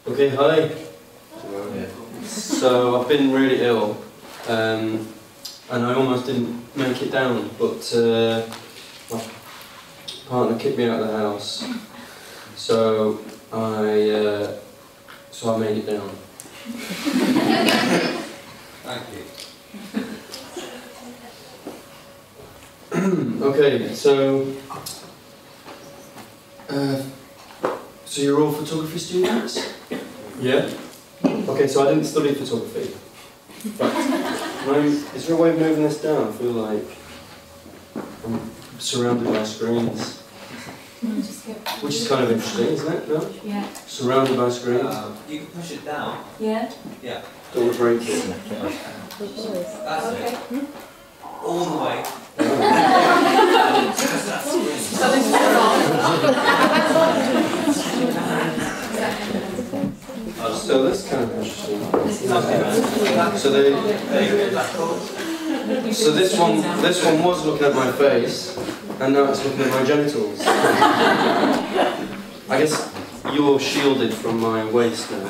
Okay, hi. So I've been really ill, and I almost didn't make it down, but my partner kicked me out of the house, so I made it down. Thank you. Okay, so you're all photography students? Yeah? Okay, so I didn't study photography. But is there a way of moving this down? I feel like I'm surrounded by screens. Which is kind of interesting, isn't it? No? Yeah. Surrounded by screens. You can push it down. Yeah? Yeah. Don't break it. That's it. All the way. So that's kind of interesting. So this one was looking at my face, and now it's looking at my genitals. I guess you're shielded from my waist now. I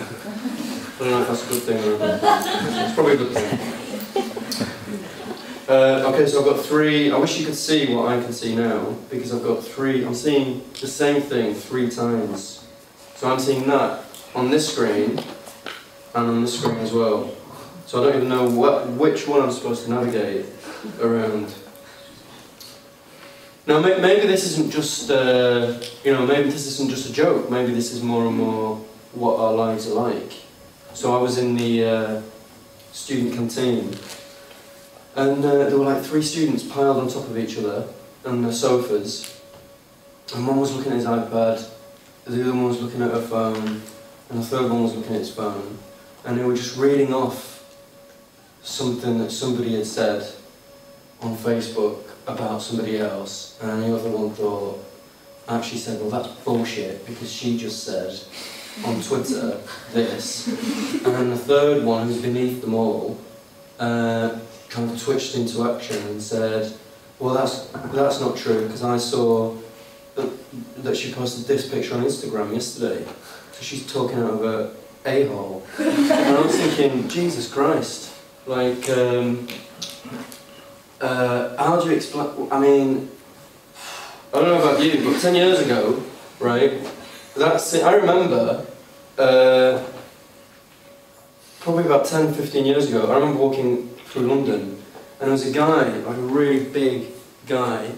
don't know if that's a good thing or a bad thing. It's probably a good thing. Okay, so I've got three. I wish you could see what I can see now, because I've got three. I'm seeing the same thing 3 times. So I'm seeing that on this screen and on this screen as well. So I don't even know which one I'm supposed to navigate around. Now maybe this isn't just maybe this isn't just a joke. Maybe this is more and more what our lives are like. So I was in the student canteen, and there were like 3 students piled on top of each other on the sofas, and one was looking at his iPad, the other one was looking at her phone, and the third one was looking at his phone, and they were just reading off something that somebody had said on Facebook about somebody else, and the other one actually said, well, that's bullshit, because she just said on Twitter this. And then the third one, who's beneath them all, kind of twitched into action and said, well, that's not true, because I saw that she posted this picture on Instagram yesterday. So she's talking out of her a-hole. And I was thinking, Jesus Christ, like, how do you explain, I mean, I don't know about you, but 10 years ago, right, I remember, probably about 10, 15 years ago, I remember walking through London, and there was a guy, like a really big guy,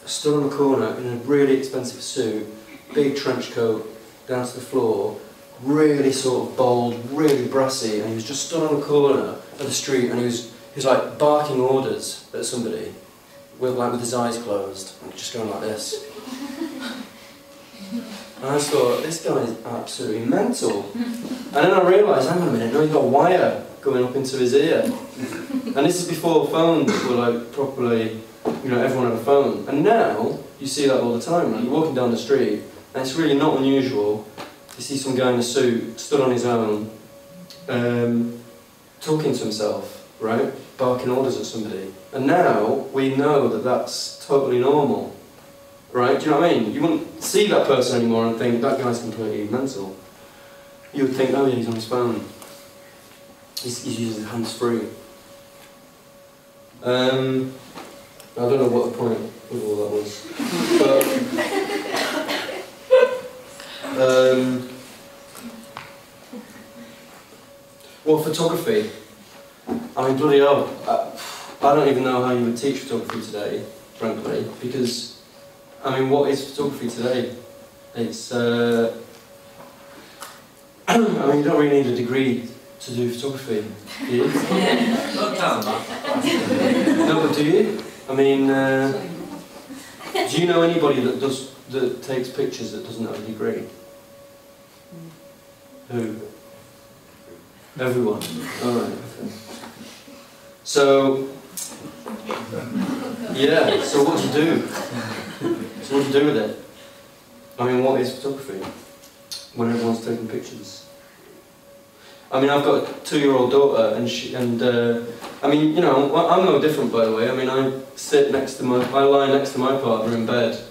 stood on the corner in a really expensive suit, big trench coat down to the floor, really sort of bold, really brassy, and he was just stood on the corner of the street, and he was like barking orders at somebody, with his eyes closed, and just going like this. And I just thought, this guy is absolutely mental. And then I realised, hang on a minute, no, he's got a wire going up into his ear. And this is before phones were like properly, everyone had a phone. And now, you see that all the time, right? You're walking down the street, and it's really not unusual to see some guy in a suit, stood on his own, talking to himself, right? Barking orders at somebody. And now, we know that that's totally normal. Right? Do you know what I mean? You wouldn't see that person anymore and think, that guy's completely mental. You would think, oh yeah, he's on his phone. He's using hands-free. I don't know what the point of all that was. But, well, photography. I mean, bloody hell. I don't even know how you would teach photography today, frankly, because I mean, what is photography today? It's, I mean, you don't really need a degree to do photography, do you? Not down that. No, but do you? I mean, do you know anybody that takes pictures that doesn't have a degree? Who? Everyone. Alright, okay. So, yeah, so what do you do? So what do you do with it? I mean, what is photography when everyone's taking pictures? I mean, I've got a 2-year-old daughter, and I mean, I'm no different, by the way. I mean, I lie next to my partner in bed,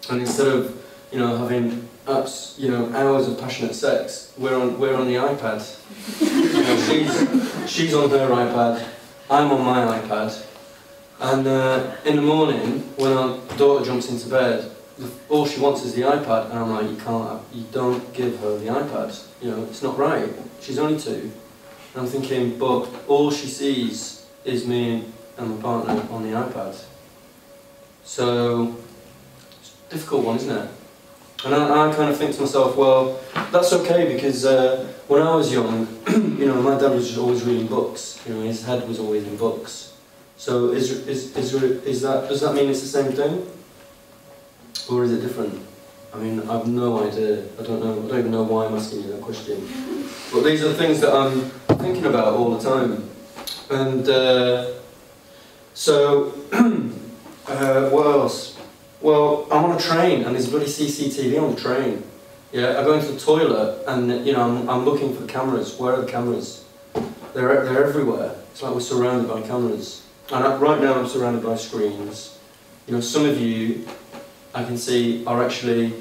and instead of you know, having hours of passionate sex. We're on the iPad. You know, she's on her iPad, I'm on my iPad, and in the morning when our daughter jumps into bed, all she wants is the iPad, and I'm like, you don't give her the iPad. You know, it's not right. She's only 2. And I'm thinking, but all she sees is me and my partner on the iPad. So it's a difficult one, isn't it? And I kind of think to myself, well, that's okay, because when I was young, you know, my dad was just always reading books. You know, his head was always in books. So does that mean it's the same thing, or is it different? I mean, I have no idea. I don't even know why I'm asking you that question. But these are the things that I'm thinking about all the time. And what else? Well, I'm on a train and there's bloody CCTV on the train. Yeah, I go into the toilet and you know I'm looking for the cameras. Where are the cameras? They're everywhere. It's like we're surrounded by cameras. And right now I'm surrounded by screens. You know, some of you I can see are actually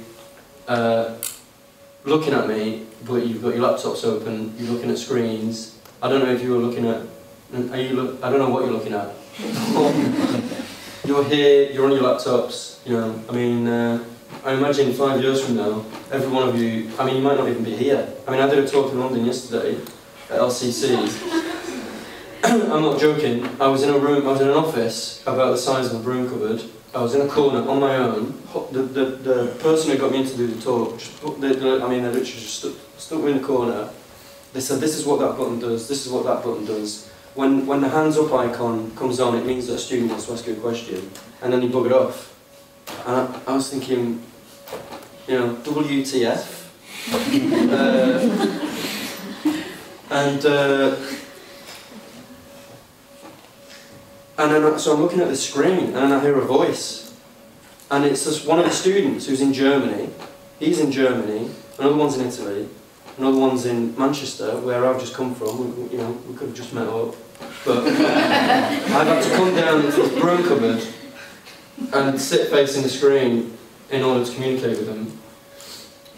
looking at me, but you've got your laptops open. You're looking at screens. I don't know if you were looking at. I don't know what you're looking at. You're here, you're on your laptops, you know, I mean, I imagine 5 years from now, every one of you, I mean, you might not even be here. I mean, I did a talk in London yesterday at LCC. I'm not joking, I was in an office about the size of a broom cupboard. I was in a corner on my own. The person who got me in to do the talk, they literally just stuck me in the corner. They said, this is what that button does, this is what that button does. When the hands up icon comes on, it means that a student wants to ask you a question, and then you bug it off. And I was thinking, you know, WTF? So I'm looking at the screen, and then I hear a voice, and it's just one of the students who's in Germany. He's in Germany, another one's in Italy, another one's in Manchester, where I've just come from. We could have just met up, but I've had to come down into this broom cupboard and sit facing the screen in order to communicate with them.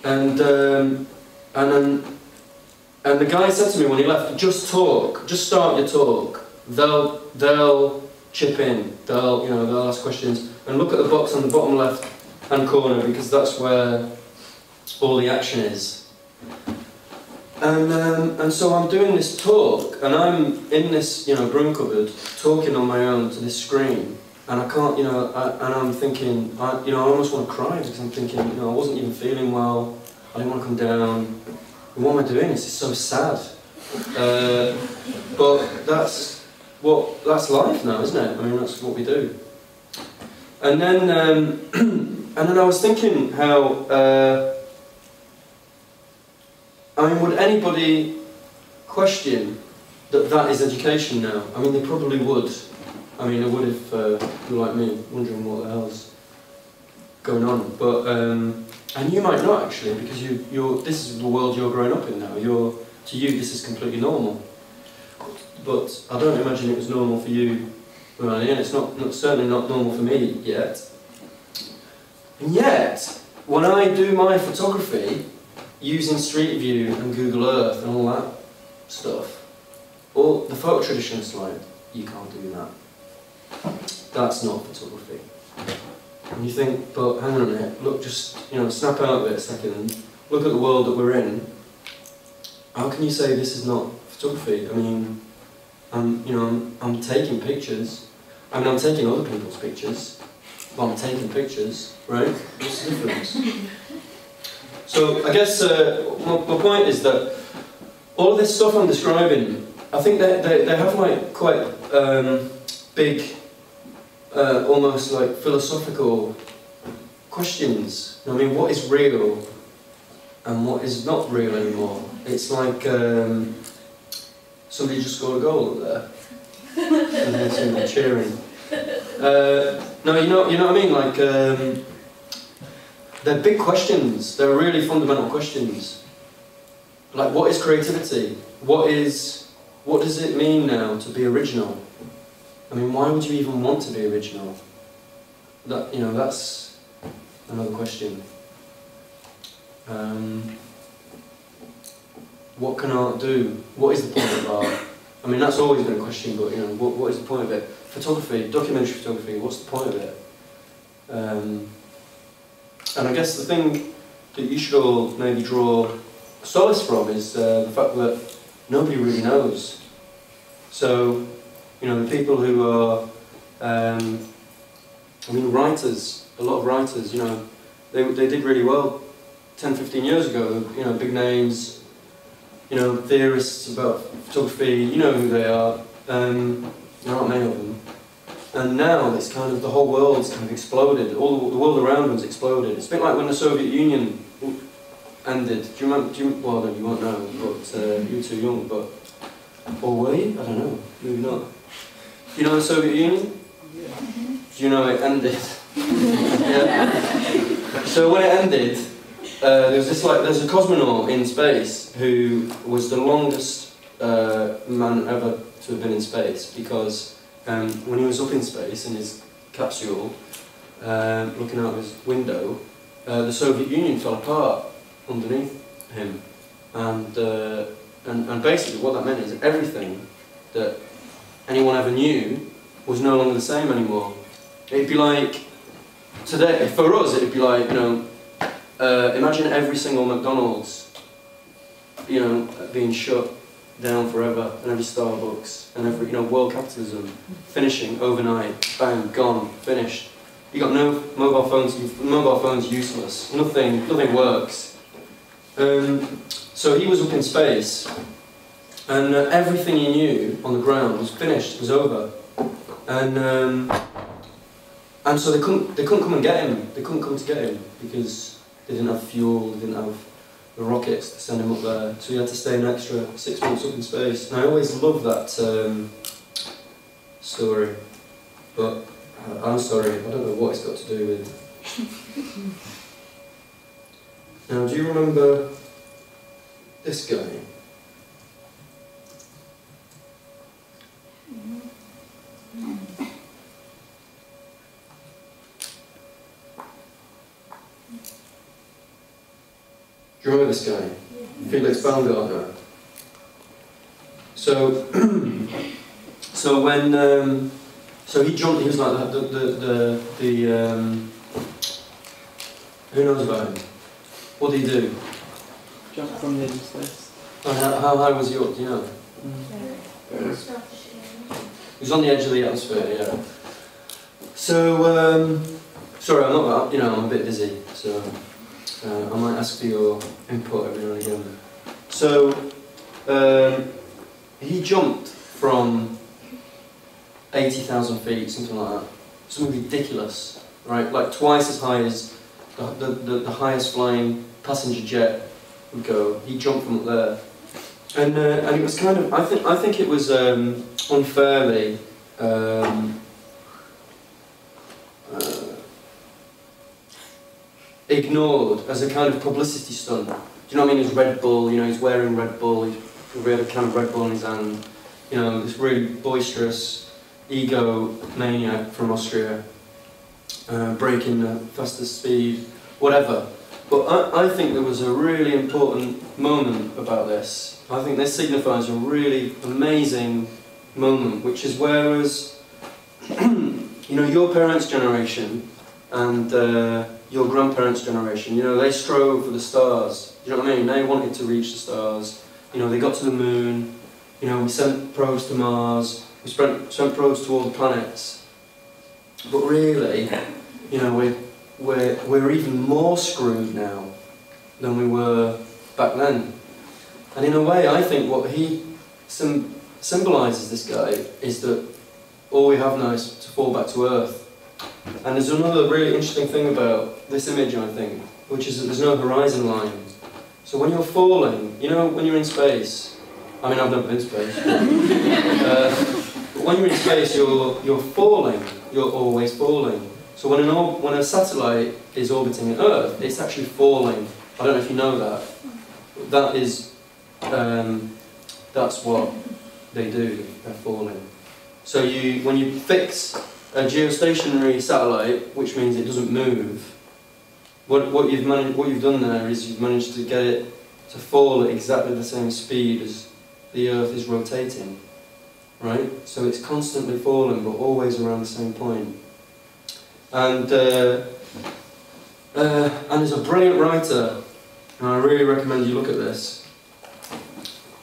And the guy said to me when he left, just talk, just start your talk. They'll chip in. They'll ask questions, and look at the box on the bottom left hand corner, because that's where all the action is. And so I'm doing this talk, and I'm in this, broom cupboard, talking on my own to this screen, and I can't, and I'm thinking, I almost want to cry, because I'm thinking, I wasn't even feeling well, I didn't want to come down, what am I doing? This is so sad. But that's life now, isn't it? I mean, that's what we do. And then I was thinking how, would anybody question that is education now? I mean, they probably would. I mean, they would if you were like me, wondering what the hell's going on. But and you might not actually, because this is the world you're growing up in now. To you, this is completely normal. But I don't imagine it was normal for you when I was in. It's certainly not normal for me yet. And yet, when I do my photography, using Street View and Google Earth and all that stuff, the photo traditionalists like, you can't do that. That's not photography. And you think, but hang on a minute, look, just snap out of it a second, look at the world that we're in. How can you say this is not photography? I mean, I'm taking pictures. I mean, I'm taking other people's pictures, but I'm taking pictures, right? What's the difference? So I guess my point is that all of this stuff I'm describing, I think they have like quite big, almost like philosophical questions. I mean, what is real and what is not real anymore? It's like somebody just scored a goal up there, and there's somebody cheering. No, you know what I mean? Like. They're big questions, they're really fundamental questions. Like, what is creativity? What does it mean now to be original? I mean, why would you even want to be original? That's another question. What can art do? What is the point of art? I mean, that's always been a question, but you know, what is the point of it? Photography, documentary photography, what's the point of it? And I guess the thing that you should all maybe draw solace from is the fact that nobody really knows. So, you know, the people who are, I mean, writers, a lot of writers, you know, they did really well 10, 15 years ago, you know, big names, you know, theorists about photography, you know who they are, there aren't many of them. And now it's kind of, the whole world's kind of exploded, the world around us exploded. It's a bit like when the Soviet Union ended. Do you remember, well, no, you won't know, but you were too young, but, or were you? I don't know, maybe not. You know the Soviet Union? Yeah. Do you know it ended? Yeah. So when it ended, there's a cosmonaut in space who was the longest man ever to have been in space, because when he was up in space in his capsule, looking out his window, the Soviet Union fell apart underneath him, and basically what that meant is everything that anyone ever knew was no longer the same anymore. It'd be like today, for us, it'd be like, you know, imagine every single McDonald's, you know, being shut down forever, and every Starbucks, and every, you know, world capitalism finishing overnight, bang, gone, finished. You got no mobile phones. Mobile phones useless. Nothing works. So he was up in space, and everything he knew on the ground was finished. Was over, and so they couldn't come and get him. They couldn't come to get him because they didn't have fuel. They didn't have the rockets to send him up there. So he had to stay an extra 6 months up in space. And I always love that story, but I'm sorry, I don't know what it's got to do with. Now, do you remember this guy? Do you remember this guy? Felix Baumgartner. So, so he jumped. He was like who knows about him? What did he do? Jump from the edge of space. Oh, how high was he up? Do you know? He was on the edge of the atmosphere. Yeah. So, sorry, I'm not. You know, I'm a bit dizzy. So. I might ask for your input every now and again. So, he jumped from 80,000 feet, something like that. Something ridiculous, right? Like twice as high as the highest flying passenger jet would go. He jumped from up there, and it was kind of. I think it was unfairly. Ignored as a kind of publicity stunt. Do you know what I mean? His Red Bull, you know, he's wearing Red Bull, he had a can of Red Bull in his hand, you know, this really boisterous ego maniac from Austria, breaking the fastest speed, whatever. But I think there was a really important moment about this. I think this signifies a really amazing moment, which is whereas, you know, your parents' generation and your grandparents' generation, you know, they strove for the stars. You know what I mean? They wanted to reach the stars. You know, they got to the moon. You know, we sent probes to Mars. We sent probes to all the planets. But really, you know, we're even more screwed now than we were back then. And in a way, I think what he symbolises, this guy, is that all we have now is to fall back to Earth. And there's another really interesting thing about this image, I think, which is that there's no horizon line. So when you're falling, you know, when you're in space, I mean, I've never been in space, but when you're in space, you're falling, you're always falling. So when a satellite is orbiting Earth, it's actually falling. I don't know if you know that. That is, that's what they do, they're falling. So when you fix a geostationary satellite, which means it doesn't move, what you've done there is you've managed to get it to fall at exactly the same speed as the Earth is rotating, right? So it's constantly falling, but always around the same point. And there's a brilliant writer, and I really recommend you look at this,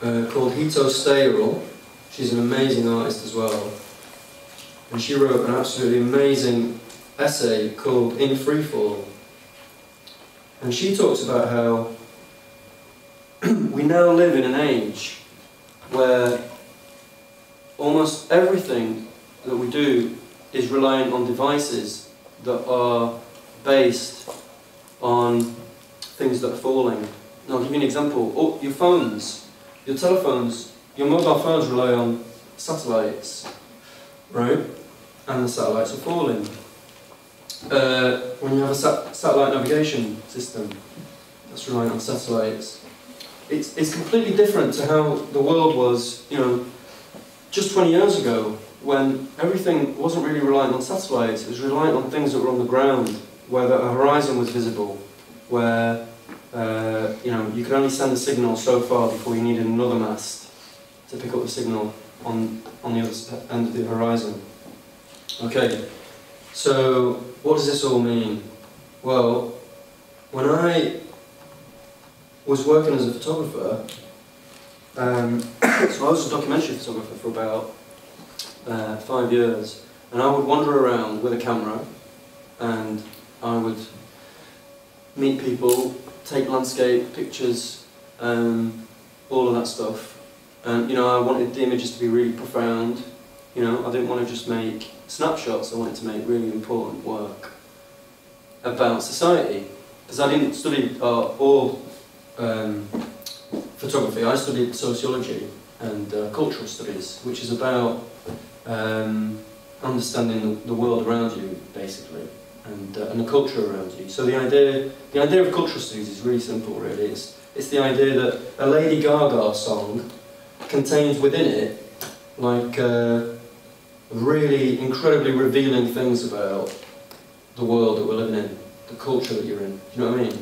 called Hito Steyerl. She's an amazing artist as well, and she wrote an absolutely amazing essay called In Freefall. And she talks about how we now live in an age where almost everything that we do is reliant on devices that are based on things that are falling. And I'll give you an example. Oh, your phones, your telephones, your mobile phones rely on satellites, right? And the satellites are falling. When you have a satellite navigation system that's reliant on satellites, it's completely different to how the world was, you know, just 20 years ago, when everything wasn't really reliant on satellites. It was reliant on things that were on the ground, where the horizon was visible, where you know, you could only send a signal so far before you needed another mast to pick up the signal on the other end of the horizon. Okay, so what does this all mean? Well, when I was working as a photographer, so I was a documentary photographer for about 5 years, and I would wander around with a camera, and I would meet people, take landscape pictures, all of that stuff. And you know, I wanted the images to be really profound. You know, I didn't want to just make snapshots. I wanted to make really important work about society, because I didn't study all photography. I studied sociology and cultural studies, which is about understanding the world around you, basically, and the culture around you. So the idea of cultural studies is really simple, really. It's the idea that a Lady Gaga song contains within it, like, really incredibly revealing things about the world that we're living in, the culture that you're in. Do you know what I mean?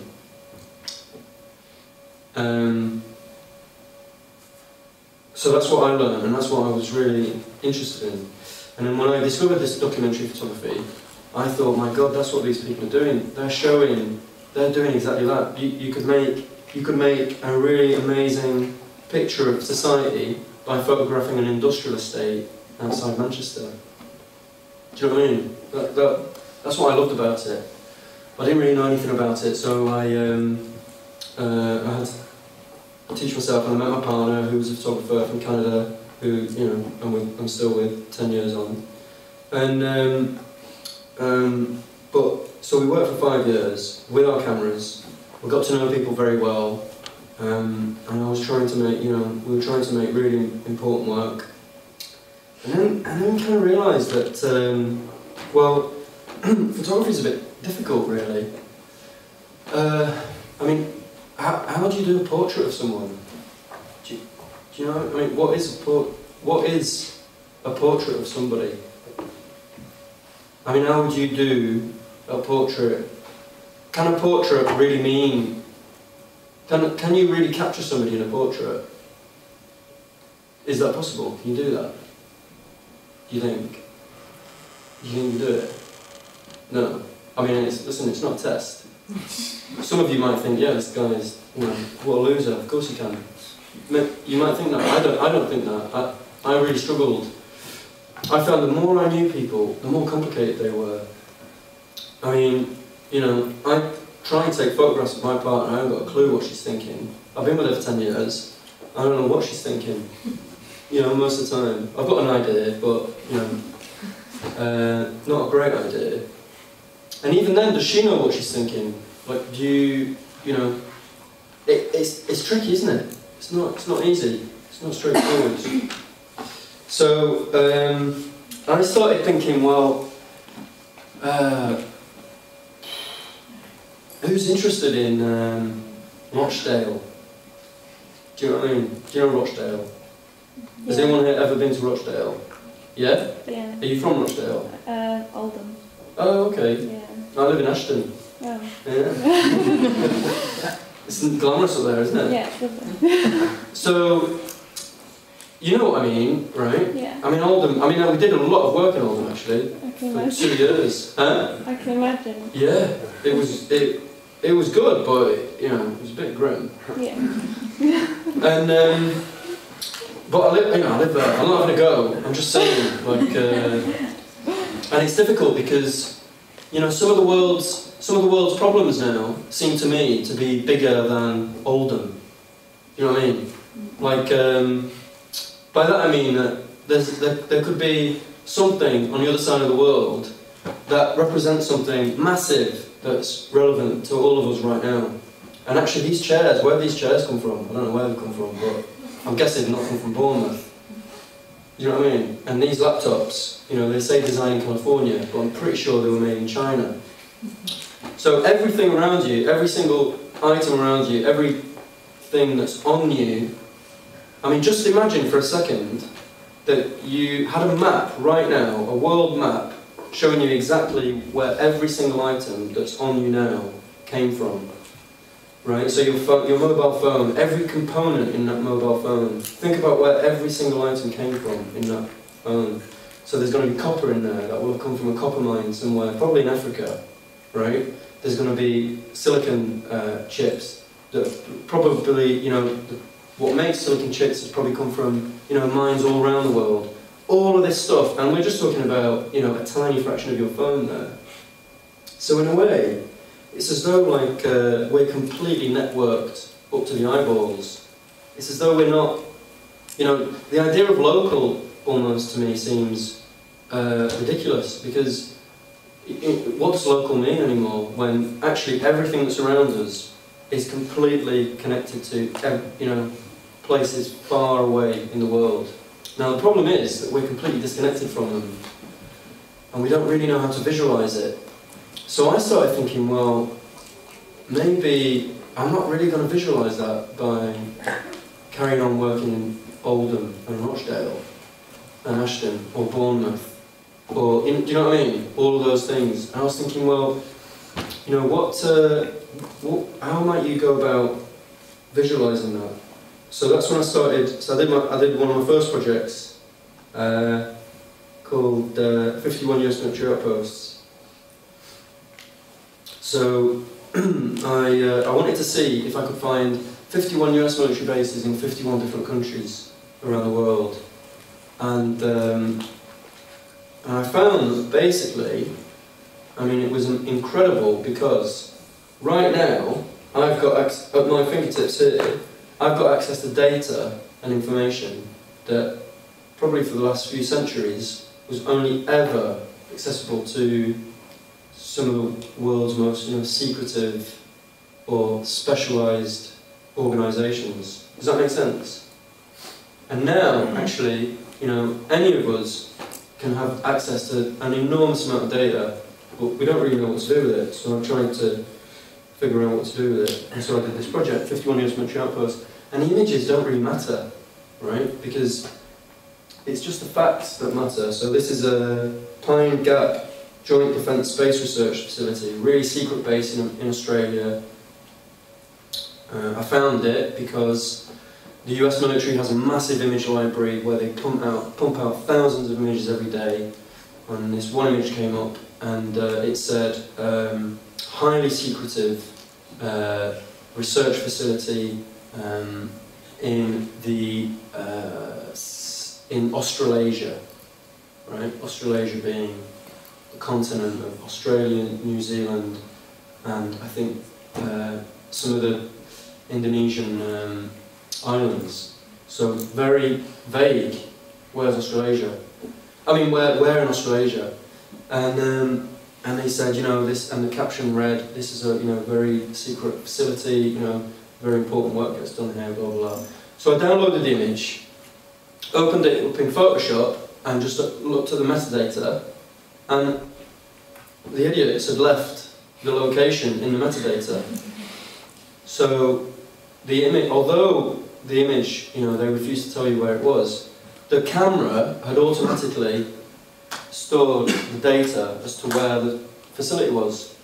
So that's what I learned, and that's what I was really interested in. And then when I discovered this documentary photography, I thought, my God, that's what these people are doing. They're doing exactly that. You could make a really amazing picture of society by photographing an industrial estate outside Manchester. Do you know what I mean? That's what I loved about it. I didn't really know anything about it, so I had to teach myself, and I met my partner, who was a photographer from Canada, who, you know, I'm still with 10 years on. And so we worked for 5 years with our cameras. We got to know people very well, and I was trying to make, you know, we were trying to make really important work. And then we kind of realised that, well, photography is a bit difficult, really. I mean, how do you do a portrait of someone? Do you know? I mean, what is a portrait of somebody? I mean, how would you do a portrait? Can a portrait really mean? Can you really capture somebody in a portrait? Is that possible? Can you do that? Do you think? Do you think you can do it? No. I mean, listen, it's not a test. Some of you might think, yeah, this guy is, you know, what a loser. Of course he can. You might think that. I don't think that. I really struggled. I found the more I knew people, the more complicated they were. I mean, you know, I try and take photographs of my partner. I haven't got a clue what she's thinking. I've been with her for 10 years. I don't know what she's thinking. You know, most of the time. I've got an idea, but, you know, not a great idea. And even then, does she know what she's thinking? Like, you know, it's tricky, isn't it? It's not easy. It's not straightforward. So I started thinking, well, who's interested in Rochdale? Do you know what I mean? Do you know Rochdale? Yeah. Has anyone here ever been to Rochdale? Yeah? Yeah. Are you from Rochdale? Oldham. Oh, okay. Yeah. I live in Ashton. Oh. Yeah. It's glamorous up there, isn't it? Yeah, it's lovely. So, you know what I mean, right? Yeah. I mean, Oldham, we did a lot of work in Oldham actually, I can for imagine. 2 years. Huh? I can imagine. Yeah, it was good, but you know, it was a bit grim. Yeah. And but I live there. I'm not having a go. I'm just saying, like, and it's difficult because, you know, some of the world's problems now seem to me to be bigger than Oldham. You know what I mean? Like, by that I mean that there could be something on the other side of the world that represents something massive that's relevant to all of us right now. And actually these chairs, where these chairs come from, I don't know where they come from, but I'm guessing they're not come from Bournemouth. You know what I mean? And these laptops, you know, they say designed in California, but I'm pretty sure they were made in China. So everything around you, every single item around you, everything that's on you, I mean, just imagine for a second that you had a map right now, a world map, showing you exactly where every single item that's on you now came from. Right? So your mobile phone, every component in that mobile phone, think about where every single item came from in that phone. So there's going to be copper in there that will have come from a copper mine somewhere, probably in Africa, right? There's going to be silicon chips that probably, you know, what makes silicon chips has probably come from, you know, mines all around the world. All of this stuff, and we're just talking about, you know, a tiny fraction of your phone there. So in a way, it's as though like we're completely networked up to the eyeballs. It's as though we're not, you know, the idea of local almost to me seems ridiculous, because what does local mean anymore when actually everything that's around us is completely connected to, you know, places far away in the world. Now the problem is that we're completely disconnected from them and we don't really know how to visualise it. So I started thinking, well, maybe I'm not really going to visualise that by carrying on working in Oldham and Rochdale and Ashton or Bournemouth or, do you know what I mean? All of those things. And I was thinking, well, you know, how might you go about visualising that? So that's when I started. So I did one of my first projects called 51 US military outposts. So I wanted to see if I could find 51 US military bases in 51 different countries around the world, and I found that basically, I mean, it was incredible because right now I've got at my fingertips here. I've got access to data and information that probably for the last few centuries was only ever accessible to some of the world's most, you know, secretive or specialised organisations. Does that make sense? And now, actually, you know, any of us can have access to an enormous amount of data, but we don't really know what to do with it. So I'm trying to figure out what to do with it. And so I did this project, 51 US military outposts, and the images don't really matter, right? Because it's just the facts that matter. So this is a Pine Gap Joint Defence Space Research Facility, really secret base in Australia. I found it because the US military has a massive image library where they pump out thousands of images every day. And this one image came up, and it said highly secretive research facility in Australasia, right? Australasia being the continent of Australia, New Zealand, and I think some of the Indonesian islands. So very vague. Where's Australasia? I mean, where in Australasia? And they said, you know, this, and the caption read, this is a, you know, very secret facility, you know, very important work gets done here, blah, blah, blah. So I downloaded the image, opened it up in Photoshop, and just looked at the metadata, and the idiots had left the location in the metadata. So the image, although the image, you know, they refused to tell you where it was, the camera had automatically stored the data as to where the facility was.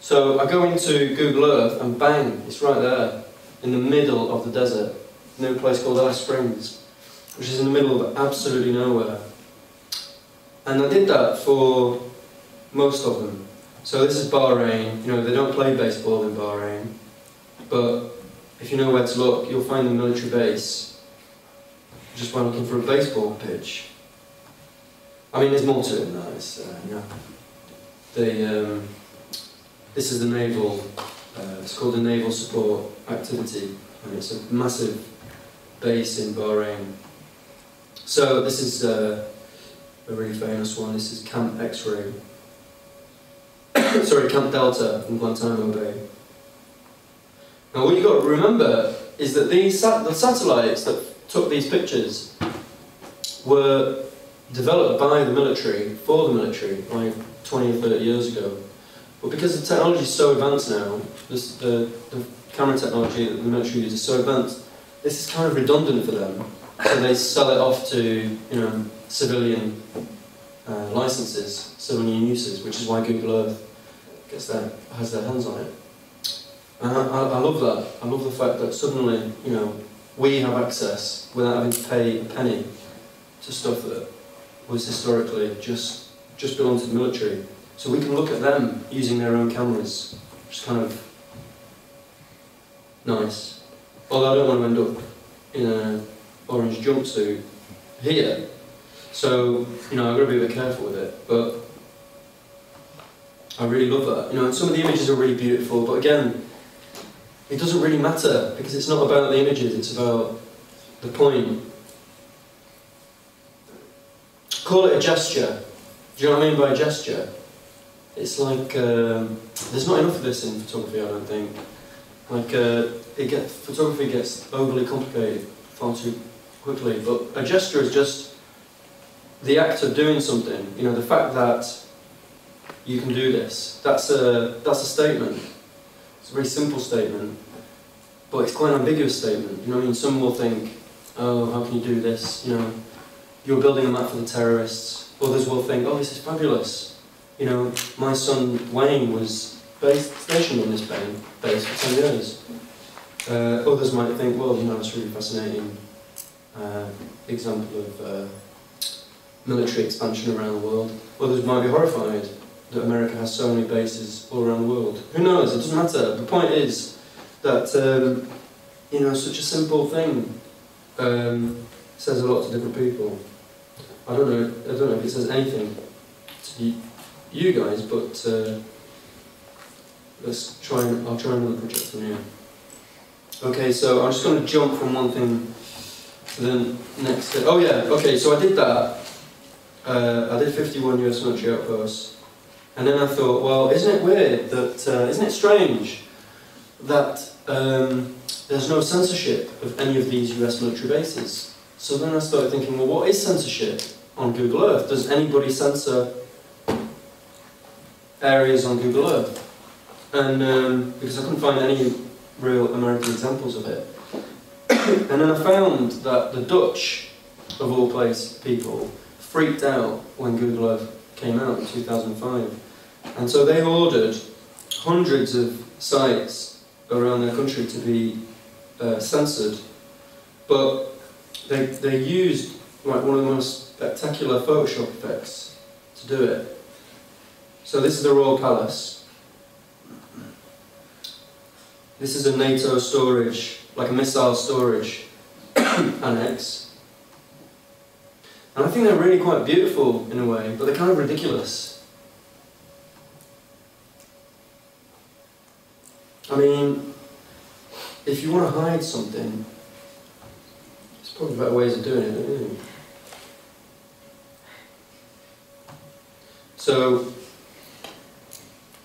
So I go into Google Earth and bang, it's right there, in the middle of the desert, in a place called Alice Springs, which is in the middle of absolutely nowhere. And I did that for most of them. So this is Bahrain. You know, they don't play baseball in Bahrain, but if you know where to look, you'll find the military base just by looking for a baseball pitch. I mean, there's more to it than that. It's, you know, this is the naval. It's called the Naval Support Activity, and it's a massive base in Bahrain. So this is a really famous one. This is Camp X-Ray. Sorry, Camp Delta in Guantanamo Bay. Now what you've got to remember is that the satellites that took these pictures were developed by the military, for the military, like 20 or 30 years ago. But because the technology is so advanced now, the camera technology that the military uses is so advanced, this is kind of redundant for them. So they sell it off to, you know, civilian licenses, civilian uses, which is why Google Earth has their hands on it. And I love that. I love the fact that suddenly, you know, we have access without having to pay a penny to stuff that was historically just belonged to the military. So we can look at them using their own cameras, which is kind of nice. Although I don't want to end up in an orange jumpsuit here. So, you know, I've got to be a bit careful with it, but I really love that. You know, and some of the images are really beautiful, but again, it doesn't really matter, because it's not about the images, it's about the point. Call it a gesture. Do you know what I mean by a gesture? It's like, there's not enough of this in photography, I don't think. Like, photography gets overly complicated far too quickly, but a gesture is just the act of doing something. You know, the fact that you can do this, that's a statement. It's a very simple statement, but it's quite an ambiguous statement. You know what I mean? Some will think, oh, how can you do this? You know, you're building a map for the terrorists. Others will think, oh, this is fabulous. You know, my son Wayne was stationed on this base for 10 years. Others might think, well, you know, it's a really fascinating example of military expansion around the world. Others might be horrified that America has so many bases all around the world. Who knows? It doesn't matter. The point is that, you know, such a simple thing says a lot to different people. I don't know if it says anything to you guys, but I'll try another project from here. Okay, so I'm just going to jump from one thing to the next thing. Oh yeah, okay, so I did that. I did 51 US military outposts. And then I thought, well, isn't it weird that, isn't it strange that there's no censorship of any of these US military bases? So then I started thinking, well, what is censorship on Google Earth? Does anybody censor areas on Google Earth? And because I couldn't find any real American examples of it. And then I found that the Dutch, of all people, freaked out when Google Earth came out in 2005. And so they ordered hundreds of sites around their country to be censored, but they used like one of the most spectacular Photoshop effects to do it. So this is the Royal Palace. This is a NATO storage, like a missile storage annex. And I think they're really quite beautiful in a way, but they're kind of ridiculous. I mean, if you want to hide something, there's probably better ways of doing it, don't you? So,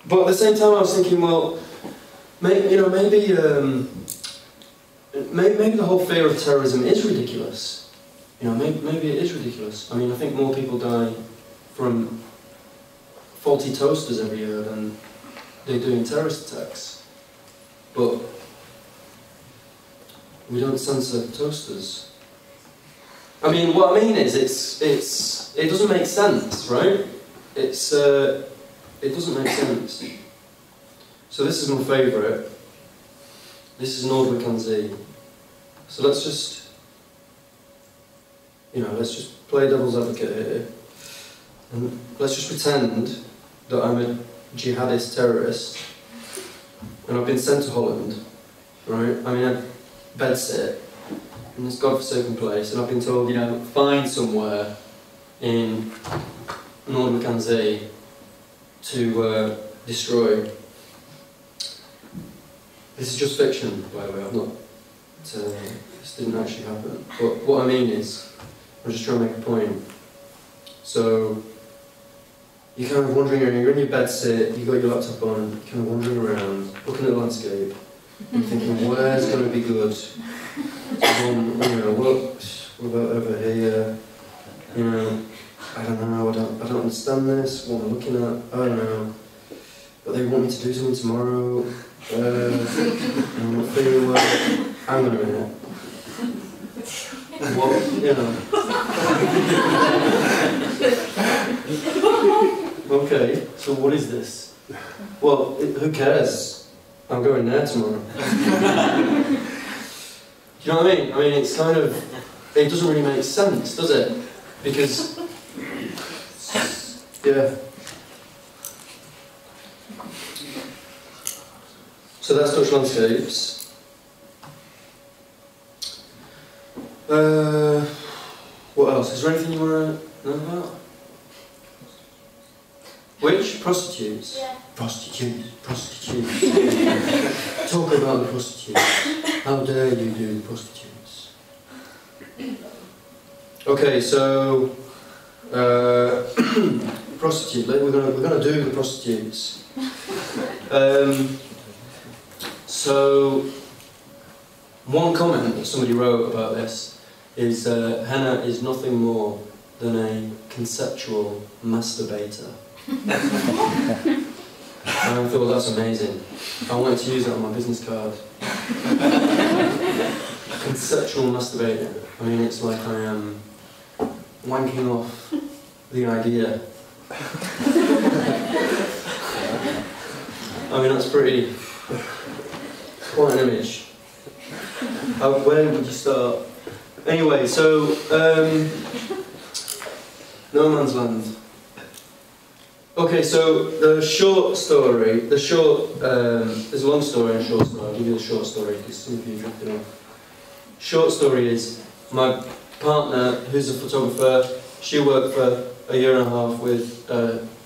but at the same time I was thinking, well, maybe the whole fear of terrorism is ridiculous. You know, maybe it is ridiculous. I mean, I think more people die from faulty toasters every year than they do in terrorist attacks. But we don't censor toasters. I mean, what I mean is, it doesn't make sense, right? It doesn't make sense. So this is my favourite. This is Nordwick on Z. So let's just, let's just play devil's advocate here. And let's just pretend that I'm a jihadist terrorist and I've been sent to Holland, right? I'm in a bedsit in this godforsaken place and I've been told, find somewhere in Nordwick on Z to destroy. This is just fiction, by the way. I've not. This didn't actually happen. But what I mean is, I'm just trying to make a point. So you're kind of wandering around. You're in your bed sit. You got your laptop on. You're kind of wandering around, looking at the landscape. You're thinking, where's going to be good? What about over here? I don't know. I don't understand this. What am I looking at? I don't know. But they want me to do something tomorrow. I'm not feeling well. Hang on a minute. What? Okay, so what is this? Well, who cares? I'm going there tomorrow. Do you know what I mean? I mean, it's kind of... It doesn't really make sense, does it? Because... Yeah. So that's Dutch landscapes. What else? Is there anything you want to know about? Which? Prostitutes? Yeah. Prostitutes. Talk about the prostitutes. How dare you do the prostitutes? Okay, so prostitute. We're gonna do the prostitutes. So one comment that somebody wrote about this is Henner is nothing more than a conceptual masturbator. And I thought that's amazing. I wanted to use that on my business card. Conceptual masturbator. I mean, it's like I am wanking off the idea. I mean, that's pretty... quite an image. Where would you start? Anyway, so no man's land. Okay, so the short story, there's a long story and a short story. I'll give you the short story because some of you drifted off. Short story is my partner, who's a photographer. She worked for a year and a half with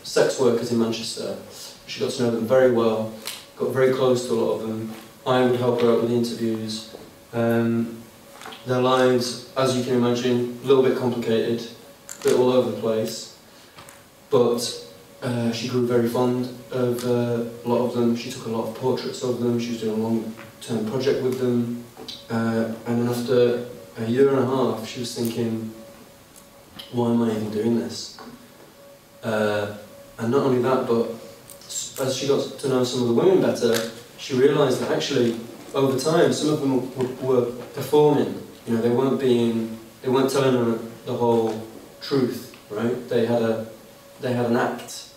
sex workers in Manchester. She got to know them very well, got very close to a lot of them. I would help her out with the interviews. Their lives, as you can imagine, a little bit complicated, a bit all over the place. But she grew very fond of a lot of them. She took a lot of portraits of them. She was doing a long-term project with them. And then after a year and a half, she was thinking, why am I even doing this? And not only that, but as she got to know some of the women better, she realised that actually, over time, some of them were performing. They weren't telling her the whole truth, right? They had an act,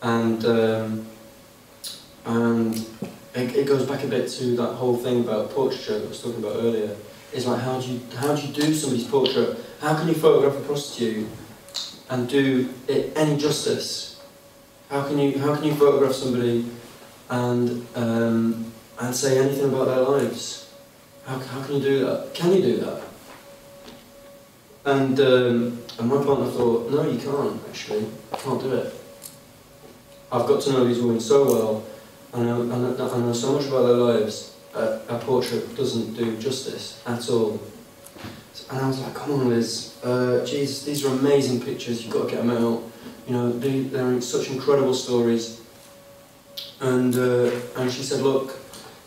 and it goes back a bit to that whole thing about portraiture that I was talking about earlier. It's like, how do you do somebody's portrait? How can you photograph a prostitute and do it any justice? How can you photograph somebody and say anything about their lives? How can you do that? Can you do that? And my partner thought, no, you can't. Actually, you can't do it. I've got to know these women so well. I know so much about their lives. A portrait doesn't do justice at all. And I was like, come on, Liz. Jesus, these are amazing pictures. You've got to get them out. They're such incredible stories. And she said, look,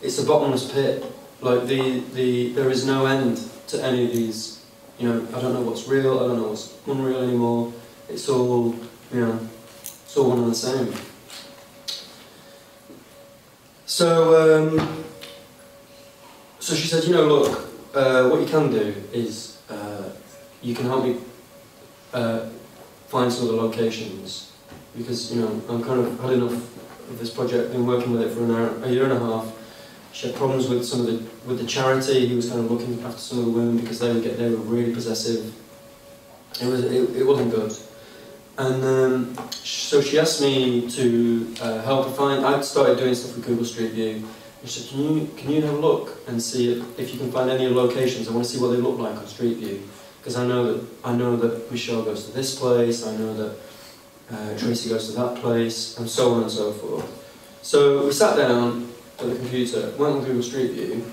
it's a bottomless pit. Like there is no end to any of these. I don't know what's real. I don't know what's unreal anymore. It's all, it's all one and the same. So she said, look, what you can do is you can help me find some of the locations, because I'm kind of had enough of this project, been working with it for a year and a half. She had problems with with the charity. He was kind of looking after some of the women because they were really possessive. It wasn't good. And so she asked me to help her find. I started doing stuff with Google Street View. And she said, "Can you have a look and see if you can find any locations? I want to see what they look like on Street View, because I know that Michelle goes to this place. I know that Tracy goes to that place, and so on and so forth." So we sat down at the computer, went on Google Street View,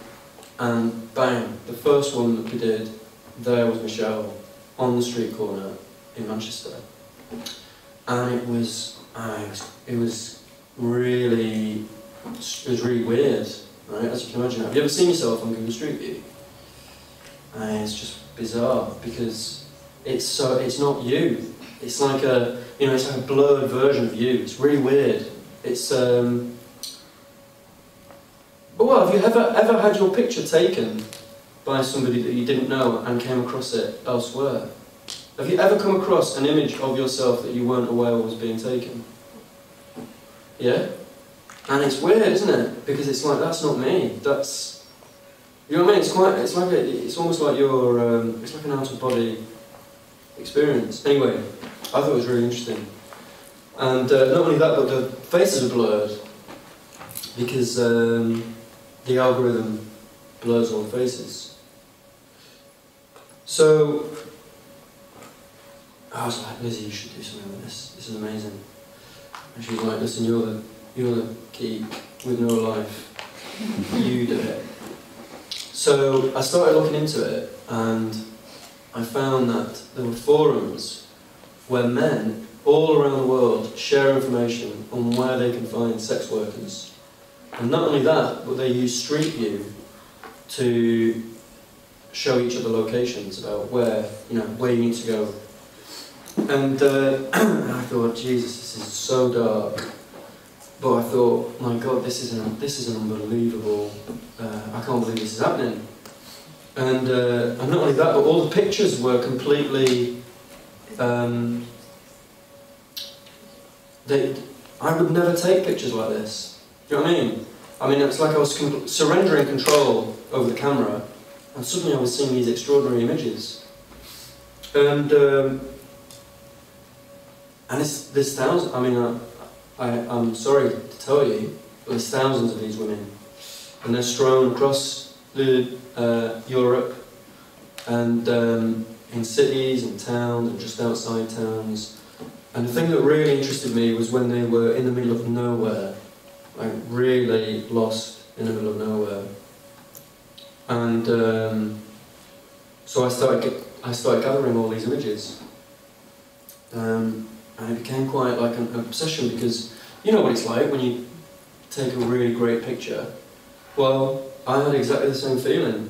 and bang, the first one that we did, there was Michelle on the street corner in Manchester, and it was really weird, right? As you can imagine. Have you ever seen yourself on Google Street View? And it's just bizarre because it's not you. It's like it's like a blurred version of you. It's really weird. It's well, have you ever had your picture taken by somebody that you didn't know and came across it elsewhere? Have you ever come across an image of yourself that you weren't aware was being taken? Yeah? And it's weird, isn't it? Because it's like, that's not me. That's, you know what I mean? It's almost like it's like an out of body experience. Anyway, I thought it was really interesting. And not only that, but the faces are blurred because the algorithm blurs all the faces. So I was like, "Lizzie, you should do something with this. This is amazing." And she was like, "Listen, you're the geek with no life. You do it." So I started looking into it, and I found that there were forums where men all around the world share information on where they can find sex workers. And not only that, but they use Street View to show each other locations about where you need to go. And I thought, Jesus, this is so dark. But I thought, my God, this is an unbelievable. I can't believe this is happening. And not only that, but all the pictures were completely. I would never take pictures like this. Do you know what I mean? I mean, it's like I was surrendering control over the camera, and suddenly I was seeing these extraordinary images. And there's thousands. I mean, I'm sorry to tell you, but there's thousands of these women, and they're strewn across Europe, and in cities and towns and just outside towns. And the thing that really interested me was when they were in the middle of nowhere, like really lost in the middle of nowhere. And so I started gathering all these images, and it became quite like an obsession, because you know what it's like when you take a really great picture. Well, I had exactly the same feeling.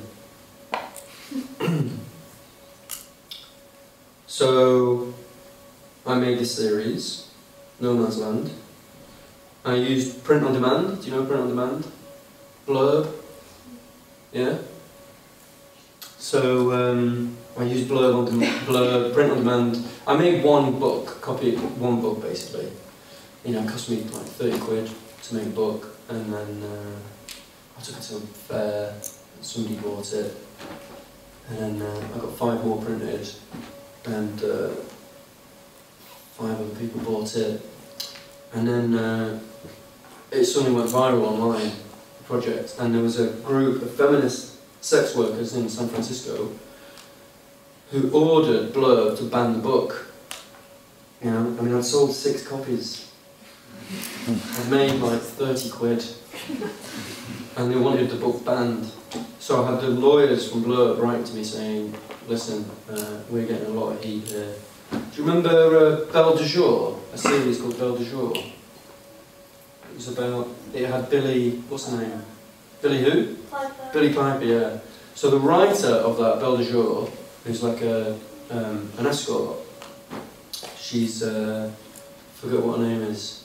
So I made this series, No Man's Land. I used print on demand. Do you know print on demand? Blurb. Yeah. So I used Blurb, print on demand. I made one book basically. You know, it cost me like 30 quid to make a book, and then I took it to a fair. Somebody bought it, and then I got 5 more printed, and 5 other people bought it, and then it suddenly went viral online, the project, and there was a group of feminist sex workers in San Francisco who ordered Blurb to ban the book. You know, I mean, I'd sold 6 copies. I'd made like 30 quid, and they wanted the book banned. So I had the lawyers from Blurb writing to me saying, "Listen, we're getting a lot of heat here." Do you remember Belle de Jour? A series called Belle de Jour. It was about. It had Billy. What's her name? Billy who? Piper. Billy Piper. Yeah. So the writer of that, Belle de Jour, who's like an escort. She's forget what her name is.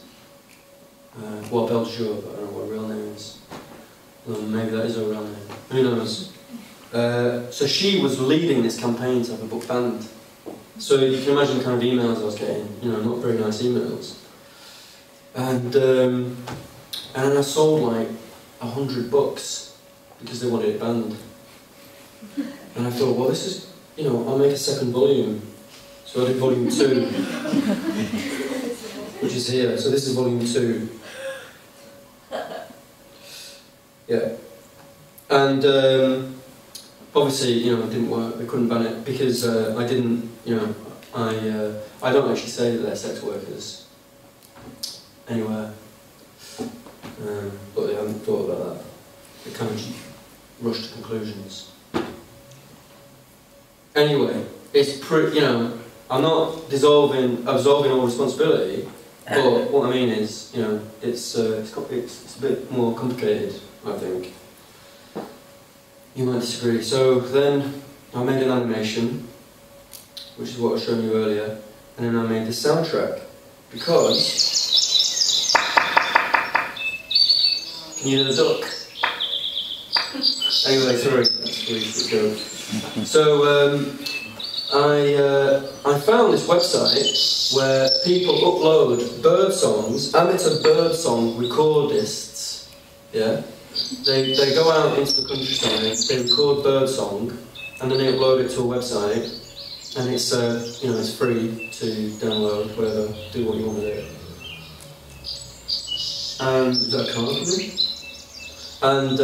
Well, Belle de Jour, but I don't know what her real name is. Well, maybe that is her real name. Who knows? So she was leading this campaign to have a book banned. So you can imagine the kind of emails I was getting. You know, not very nice emails. And then I sold like 100 books because they wanted it banned. And I thought, well, this is, you know, I'll make a second volume. So I did volume 2, which is here. So this is volume 2. Yeah. And obviously, you know, it didn't work. They couldn't ban it because I didn't, you know, I don't actually say that they're sex workers anywhere. But they haven't thought about that. They kind of just rush to conclusions. Anyway, it's pretty, you know, I'm not absolving all responsibility, but what I mean is, you know, it's a bit more complicated, I think. You might disagree. So then I made an animation, which is what I was showing you earlier, and then I made the soundtrack because. Can you hear the duck? Anyway, sorry, that's really short joke. So I found this website where people upload bird songs, amateur bird song recordists. Yeah, they go out into the countryside, they record bird song, and then they upload it to a website, and it's you know, it's free to download, whatever, do what you want with it. Is that a card for me? And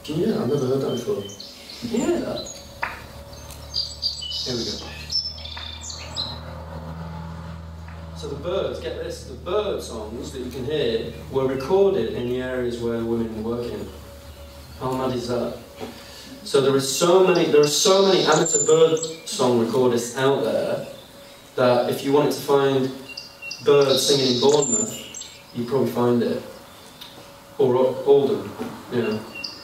can you hear that? I've never heard that before. Can you hear that? Here we go. So the birds, get this, the bird songs that you can hear were recorded in the areas where the women were working. How mad is that? So there are so many amateur bird song recordists out there that if you wanted to find birds singing in Bournemouth, you'd probably find it. Or Oldham, you know.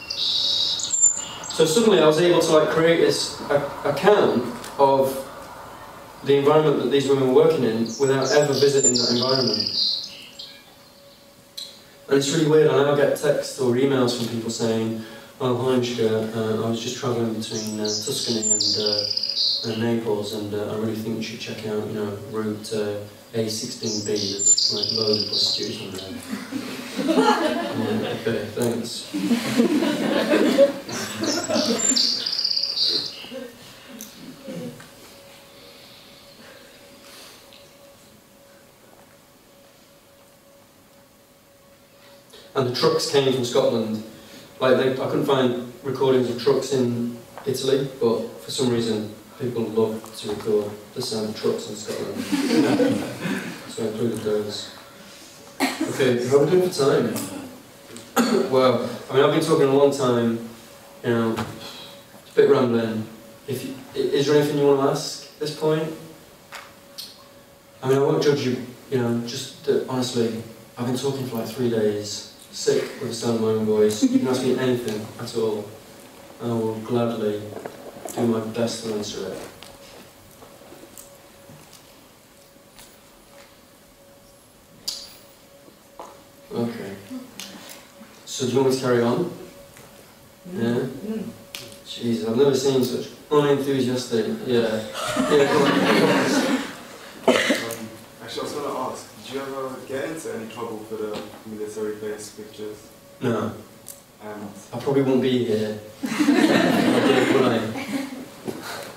So suddenly I was able to like create this account of the environment that these women were working in without ever visiting that environment. And it's really weird, I now get texts or emails from people saying, oh, hi Mishka, I was just travelling between Tuscany and Naples, and I really think you should check out, you know, route A16B, there's like loads of prostitution there. Okay, thanks. And the trucks came from Scotland. Like I couldn't find recordings of trucks in Italy, but for some reason people love to record the sound of trucks in Scotland. So I included those. Okay, how are we doing for time? Well, I mean, I've been talking a long time, you know, it's a bit rambling. Is there anything you want to ask at this point? I mean, I won't judge you, you know, just honestly, I've been talking for like 3 days, sick with the sound of my own voice. You can ask me anything at all, and I will gladly do my best to answer it. Okay. So do you want me to carry on? Yeah? Jeez, I've never seen such unenthusiastic, yeah. Actually, I was going to ask, did you ever get into any trouble for the military-based pictures? No. And I probably won't be here. I did, would I?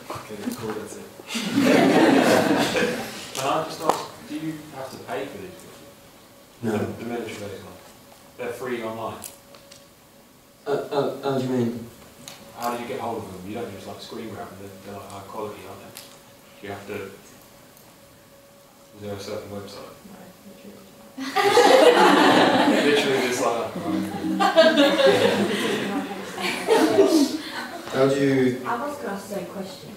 okay, cool, that's it. Can I just ask, do you have to pay for these? No. The military based ones. They're free online. How do you mean? How do you get hold of them? You don't just like screen grab them, they're like high quality, aren't they? You have to. Is there a certain website? Literally just like How do you... I was going to ask the same question.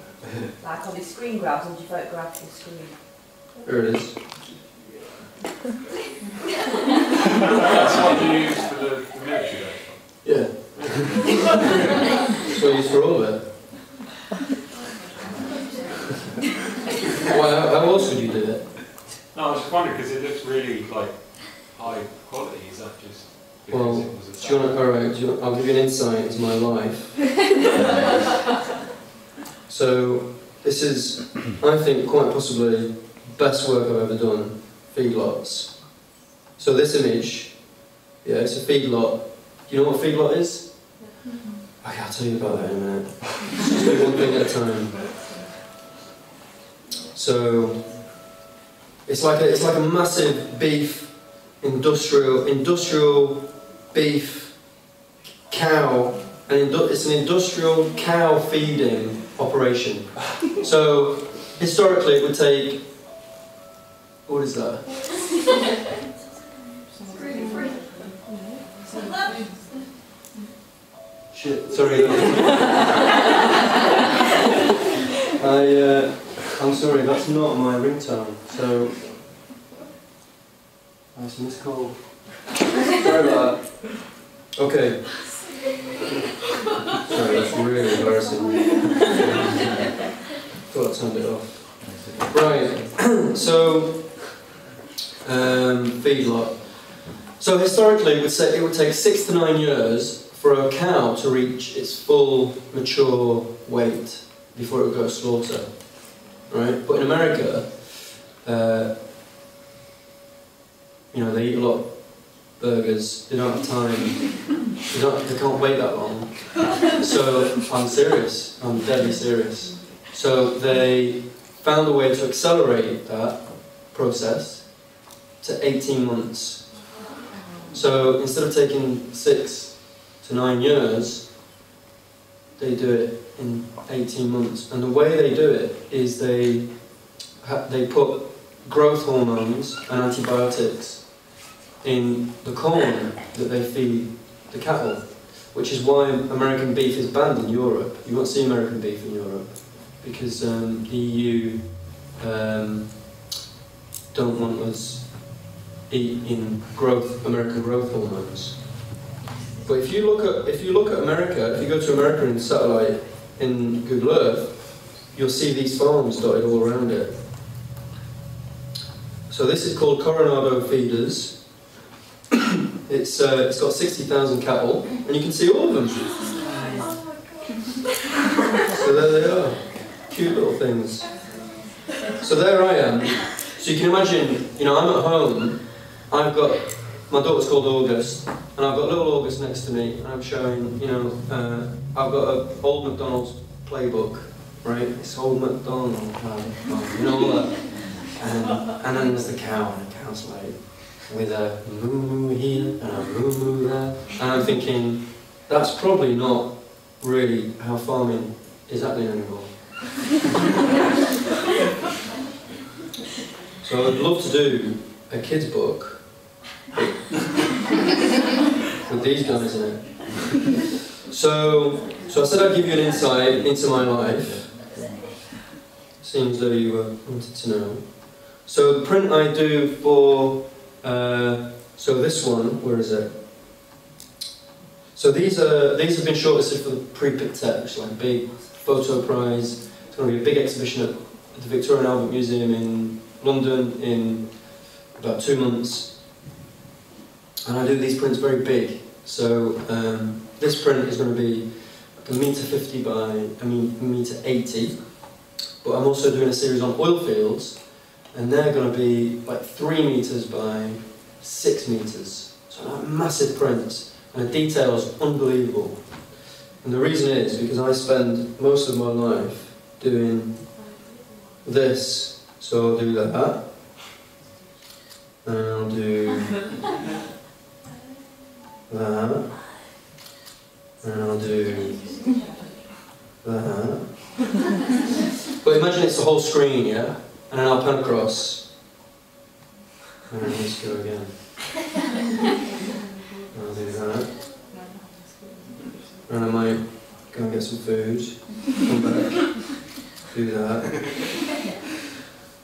Like, are they screen grabs or do you photograph your screen? There it is. That's what you use for the military days. Yeah. That's what I use for all of it. Well, how else would you do it? No, I was just wondering because it looks really like high quality. Is that just because Well, it was a do you want to, alright, I'll give you an insight into my life. So, this is, I think, quite possibly the best work I've ever done. feedlots. So this image, yeah, it's a feedlot. Do you know what a feedlot is? Okay, I'll tell you about that in a minute. Just do one thing at a time. So it's like a massive beef industrial beef cow, and it's an industrial cow feeding operation. So historically, it would take, what is that? Shit, sorry. I'm sorry, that's not my ringtone. So, that's a missed call. Sorry about that. Okay. Sorry, that's really embarrassing. Thought I turned it off. Right. So, feedlot. So historically, it would take 6 to 9 years for a cow to reach its full mature weight before it would go to slaughter, right? But in America, they eat a lot of burgers. They don't have time. They can't wait that long. So I'm serious. I'm deadly serious. So they found a way to accelerate that process to 18 months. So instead of taking 6 to 9 years, they do it in 18 months. And the way they do it is they put growth hormones and antibiotics in the corn that they feed the cattle, which is why American beef is banned in Europe. You won't see American beef in Europe because the EU don't want us eating American growth hormones. But if you look at America, if you go to America in satellite in Google Earth, you'll see these farms dotted all around it. So this is called Coronado Feeders. It's got 60,000 cattle, and you can see all of them. So there they are, cute little things. So there I am. So you can imagine, I'm at home. My daughter's called August, and I've got little August next to me, and I'm showing, I've got an old McDonald's playbook, right? It's old McDonald, all that. And then there's the cow, and the cow's like, with a moo-moo here, and a moo-moo there. And I'm thinking, that's probably not really how farming is happening anymore. So I'd love to do a kid's book with these guys in it. So I said I'd give you an insight into my life. Seems though you wanted to know. So the print I do for, so this one, where is it? So these have been shortlisted for the Prix Pictet, which is like a big photo prize. It's going to be a big exhibition at the Victoria and Albert Museum in London in about 2 months. And I do these prints very big. So this print is going to be like 1.50 by 1.80 m. But I'm also doing a series on oil fields, and they're going to be like 3 meters by 6 meters. So like massive prints, and the detail is unbelievable. And the reason is because I spend most of my life doing this. So I'll do that, and I'll do that, and I'll do that. But imagine it's the whole screen, yeah? And then I'll pan across. And then let's go again. I'll do that. And I might go and get some food, come back, do that.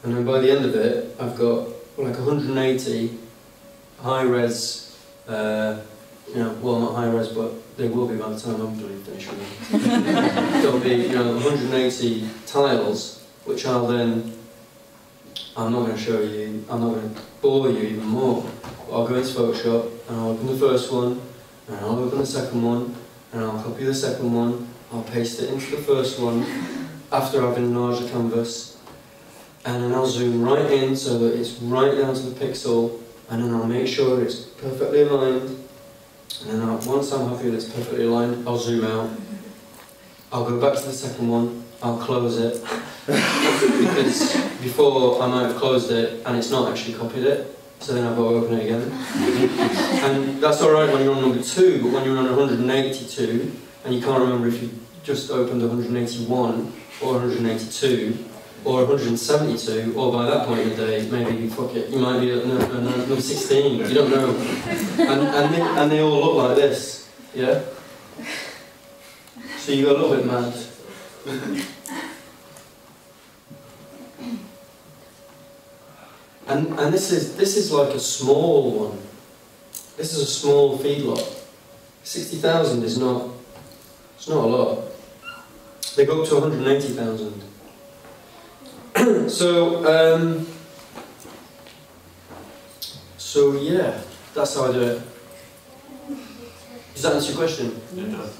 And then by the end of it, I've got like 180 high-res, well, not high-res, but they will be by the time I'm finished with them. There'll be, 180 tiles, which I'm not going to show you, I'm not going to bore you even more. But I'll go into Photoshop, and I'll open the first one, and I'll open the second one, and I'll copy the second one, I'll paste it into the first one, after I've enlarged the canvas, and then I'll zoom right in so that it's right down to the pixel, and then I'll make sure it's perfectly aligned, and then once I'm happy that it's perfectly aligned, I'll zoom out. I'll go back to the second one, I'll close it, because before I might have closed it and it's not actually copied it, so then I've got to open it again. And that's alright when you're on number 2, but when you're on 182, and you can't remember if you just opened 181, or 182, or 172, or by that point in the day, maybe, fuck it, you might be at number 16, you don't know. And they all look like this, yeah? So you go a little bit mad. And this is like a small one. This is a small feedlot. 60,000 is not, it's not a lot. They go up to 180,000. So yeah, that's how I do it. Does that answer your question? It does.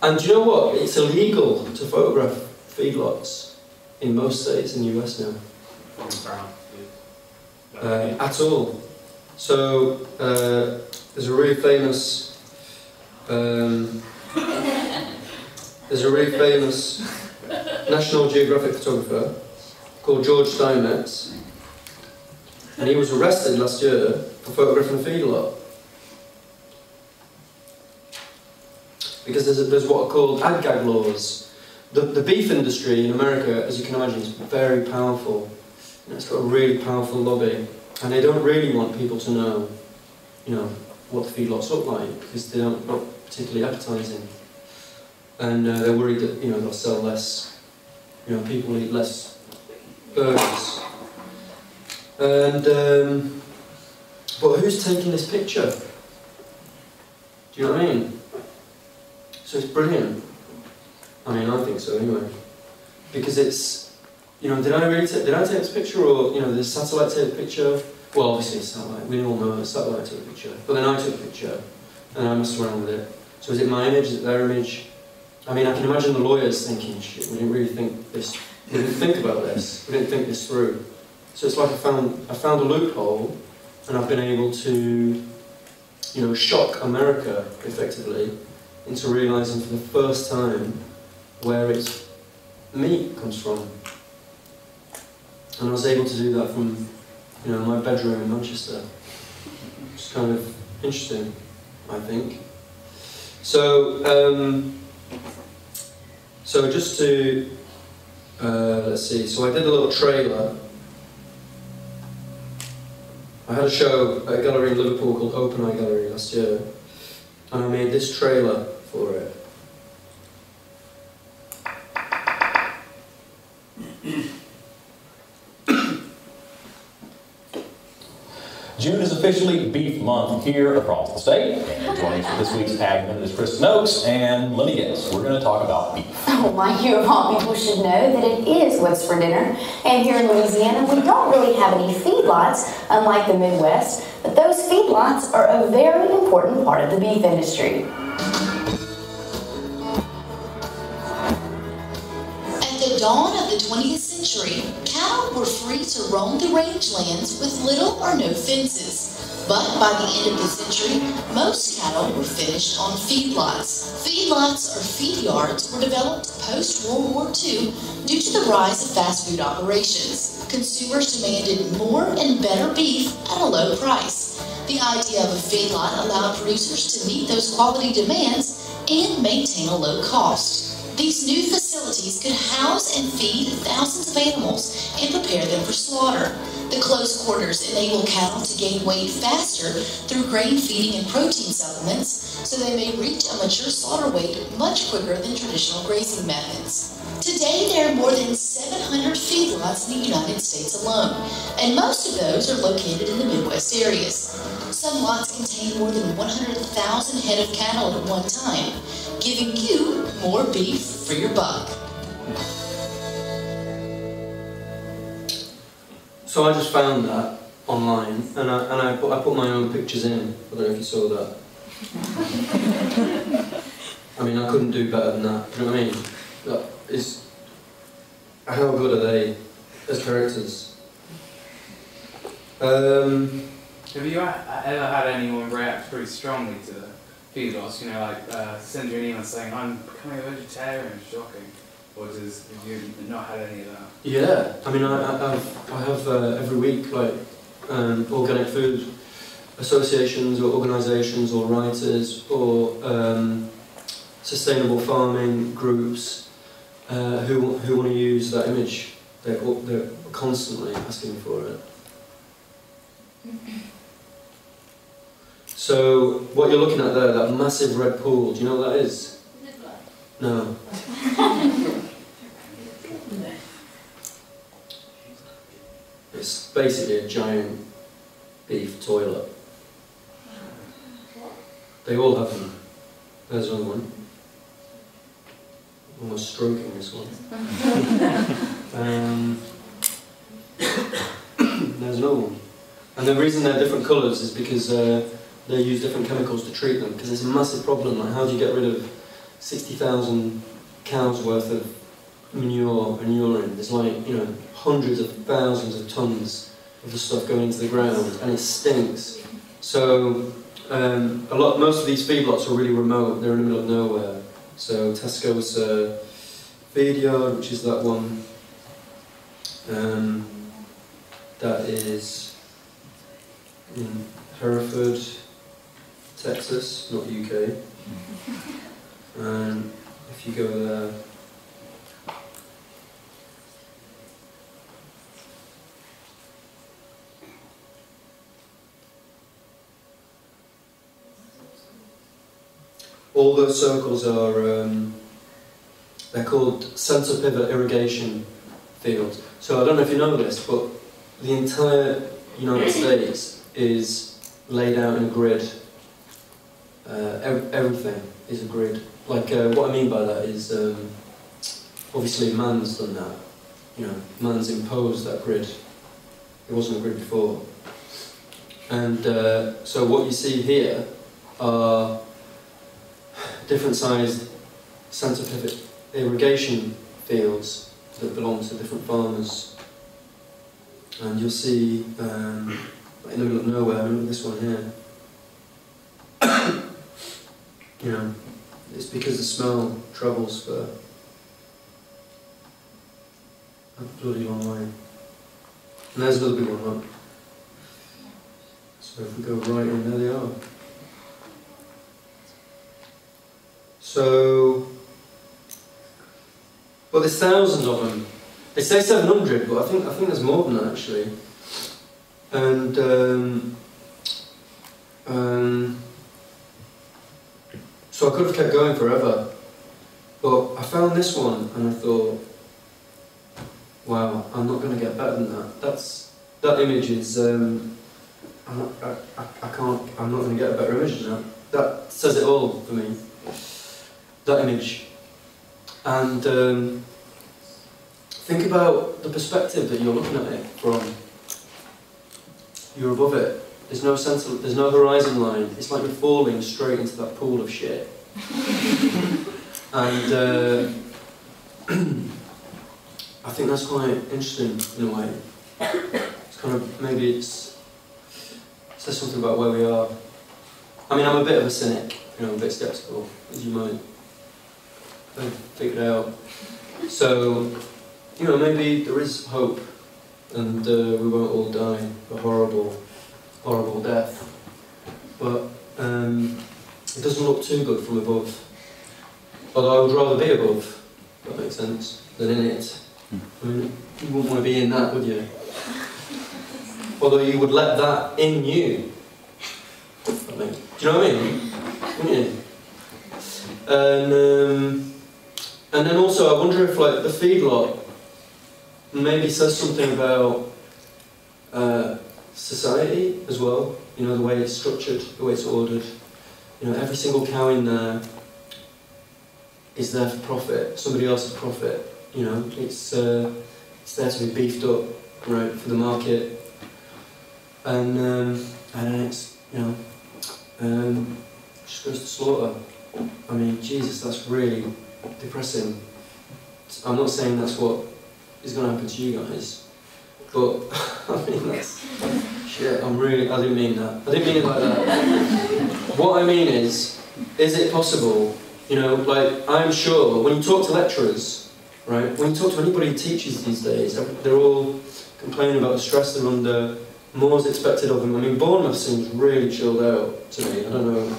And do you know what? It's illegal to photograph feedlots in most states in the US now. At all. So there's a really famous National Geographic photographer called George Steinmetz, and he was arrested last year for photographing a feedlot. Because there's what are called ag-gag laws. The beef industry in America, as you can imagine, is very powerful. You know, it's got a really powerful lobby, and they don't really want people to know, you know, what the feedlots look like, because they're not particularly appetising. And they're worried that, you know, they'll sell less, you know, people eat less burgers. And but who's taking this picture? Do you know what I mean? So it's brilliant. I mean, I think so anyway. Because it's, you know, did I take this picture, or, you know, did the satellite take the picture? Well, obviously it's satellite. We all know the satellite took the picture. But then I took the picture, and I messed around with it. So is it my image? Is it their image? I mean, I can imagine the lawyers thinking, shit, we didn't really think this. We didn't think about this. We didn't think this through. So it's like I found a loophole, and I've been able to, you know, shock America effectively into realising for the first time where its meat comes from. And I was able to do that from, you know, my bedroom in Manchester. It's kind of interesting, I think. So, so just to, let's see, so I did a little trailer. I had a show at a gallery in Liverpool called Open Eye Gallery last year, and I made this trailer for it. June is officially Beef Month here across the state. And joining us for this week's Ag Minute is Chris Noakes, and let me guess, we're going to talk about beef. Oh, why, you of all people should know that it is what's for dinner. And here in Louisiana, we don't really have any feedlots, unlike the Midwest, but those feedlots are a very important part of the beef industry. At the dawn of the 20th century, cattle were free to roam the rangelands with little or no fences. But by the end of the century, most cattle were finished on feedlots. Feedlots, or feed yards, were developed post-World War II due to the rise of fast food operations. Consumers demanded more and better beef at a low price. The idea of a feedlot allowed producers to meet those quality demands and maintain a low cost. These new facilities could house and feed thousands of animals and prepare them for slaughter. The close quarters enable cattle to gain weight faster through grain feeding and protein supplements, so they may reach a mature slaughter weight much quicker than traditional grazing methods. Today, there are more than 700 feedlots in the United States alone, and most of those are located in the Midwest areas. Some lots contain more than 100,000 head of cattle at one time, giving you more beef for your buck. So I just found that online, and I put my own pictures in. I don't know if you saw that. I mean, I couldn't do better than that. Do you know what I mean? That is, how good are they as characters? Have you ever had anyone react pretty strongly to the feed loss? You know, like send you an email saying, I'm becoming a vegetarian, shocking. Or have you not had any of that? Yeah, I mean, I have every week, like, organic food associations or organisations or writers or sustainable farming groups who want to use that image. They're constantly asking for it. So what you're looking at there, that massive red pool, do you know what that is? No. It's basically a giant beef toilet. They all have them. There's another one. Almost stroking this one. There's another one. And the reason they're different colours is because they use different chemicals to treat them, because it's a massive problem. Like, how do you get rid of 60,000 cows worth of manure and urine? There's like, you know, hundreds of thousands of tons of the stuff going into the ground, and it stinks. So most of these feedlots are really remote. They're in the middle of nowhere. So Tesco's feed yard, which is that one, that is in Hereford, Texas, not UK. And if you go there, all those circles are, they're called centre pivot irrigation fields. So I don't know if you know this, but the entire United States is laid out in a grid. Everything is a grid. Like, what I mean by that is, obviously man's done that. You know, man's imposed that grid. It wasn't a grid before. And so what you see here are different sized centre pivot irrigation fields that belong to different farmers. And you'll see, in the middle of nowhere, look at this one here. You know, it's because the smell travels for a bloody long way. And there's another big one, look. So if we go right in, there they are. So, well, there's thousands of them. They say 700, but I think there's more than that actually. And so I could have kept going forever, but I found this one and I thought, wow, I'm not going to get better than that. That image is, I'm not going to get a better image than that. That says it all for me. That image. And think about the perspective that you're looking at it from. You're above it. There's no sense of, there's no horizon line. It's like you're falling straight into that pool of shit. And I think that's quite interesting in a way. It's kind of, maybe it says something about where we are. I mean, I'm a bit of a cynic, you know, a bit sceptical, as you might have figured out. So, you know, maybe there is hope, and we won't all die a horrible, horrible death. But it doesn't look too good from above. Although I would rather be above, if that makes sense, than in it. I mean, you wouldn't want to be in that, would you? Although you would let that in you. I mean, do you know what I mean? Wouldn't you? And then also, I wonder if, like, the feedlot maybe says something about society as well. You know, the way it's structured, the way it's ordered. You know, every single cow in there is there for profit, somebody else's profit. You know, it's there to be beefed up, right, for the market. And then it's, you know, just goes to slaughter. I mean, Jesus, that's really depressing. I'm not saying that's what is going to happen to you guys, but I mean, that's shit. I didn't mean that. I didn't mean it like that. What I mean is it possible? You know, like, I'm sure when you talk to lecturers, right? When you talk to anybody who teaches these days, they're all complaining about the stress they're under. More's expected of them. I mean, Bournemouth seems really chilled out to me. I don't know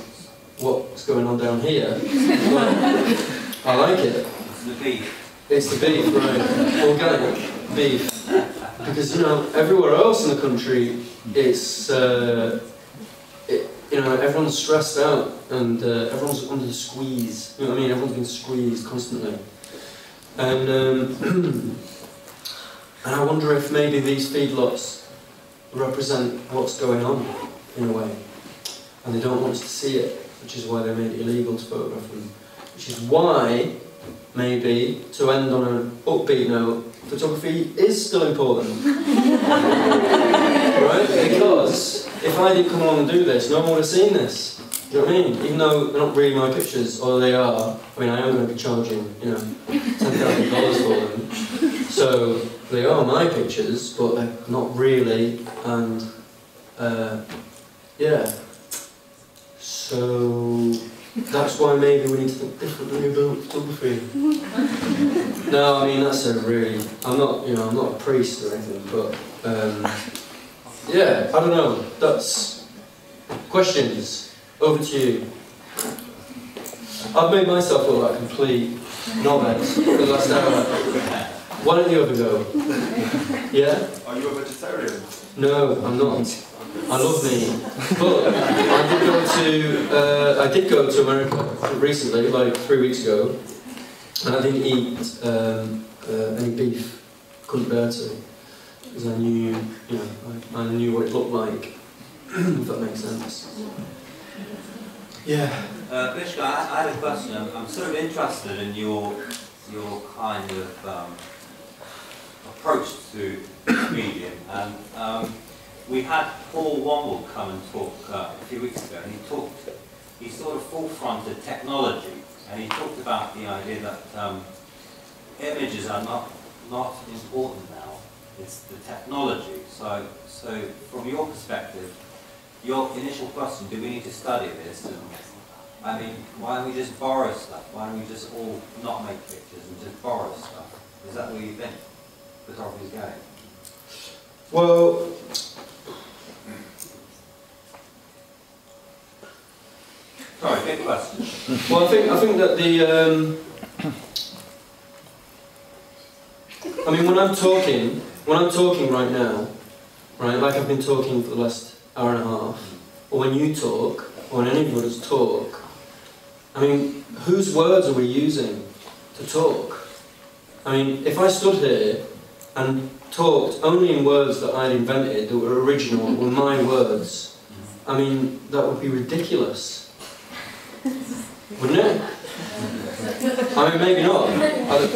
what's going on down here, but I like it. It's the beef. It's the beef, right? Organic beef. Because, you know, everywhere else in the country, it's, you know, everyone's stressed out and everyone's under the squeeze. You know what I mean? Everyone's being squeezed constantly. And, and I wonder if maybe these feedlots represent what's going on, in a way. And they don't want us to see it, which is why they made it illegal to photograph them. Which is why, maybe, to end on an upbeat note, photography is still important. Right? Because if I didn't come along and do this, no one would have seen this. Do you know what I mean? Even though they're not really my pictures, or they are, I mean, I am going to be charging, you know, $10,000 for them. So, they are my pictures, but they're not really, and, yeah. So, that's why maybe we need to think differently about photography. No, I mean, that's a really, I'm not a priest or anything, but, yeah, I don't know, that's, questions, over to you. I've made myself look like a complete knobhead for the last hour. Why don't you have a go? Yeah? Are you a vegetarian? No, I'm not. I love meat. But I did go to America recently, like 3 weeks ago, and I didn't eat any beef. Couldn't bear to. Because I knew, you know, I knew what it looked like, if that makes sense. Yeah. Mishka, I had a question. I'm sort of interested in your kind of approach to medium. And we had Paul Womble come and talk a few weeks ago, and he sort of forefronted technology, and he talked about the idea that images are not important now. It's the technology. So from your perspective, your initial question, do we need to study this? And, I mean, why don't we just borrow stuff? Why don't we just all not make pictures and just borrow stuff? Is that where you think photography is going? Well, sorry, big question. Well, I think that the I mean, when I'm talking right now, right, like I've been talking for the last hour and a half, or when you talk, or when any of us talk, I mean, whose words are we using to talk? I mean, if I stood here and talked only in words that I'd invented, that were original, were my words, I mean, that would be ridiculous. Wouldn't it? I mean, maybe not.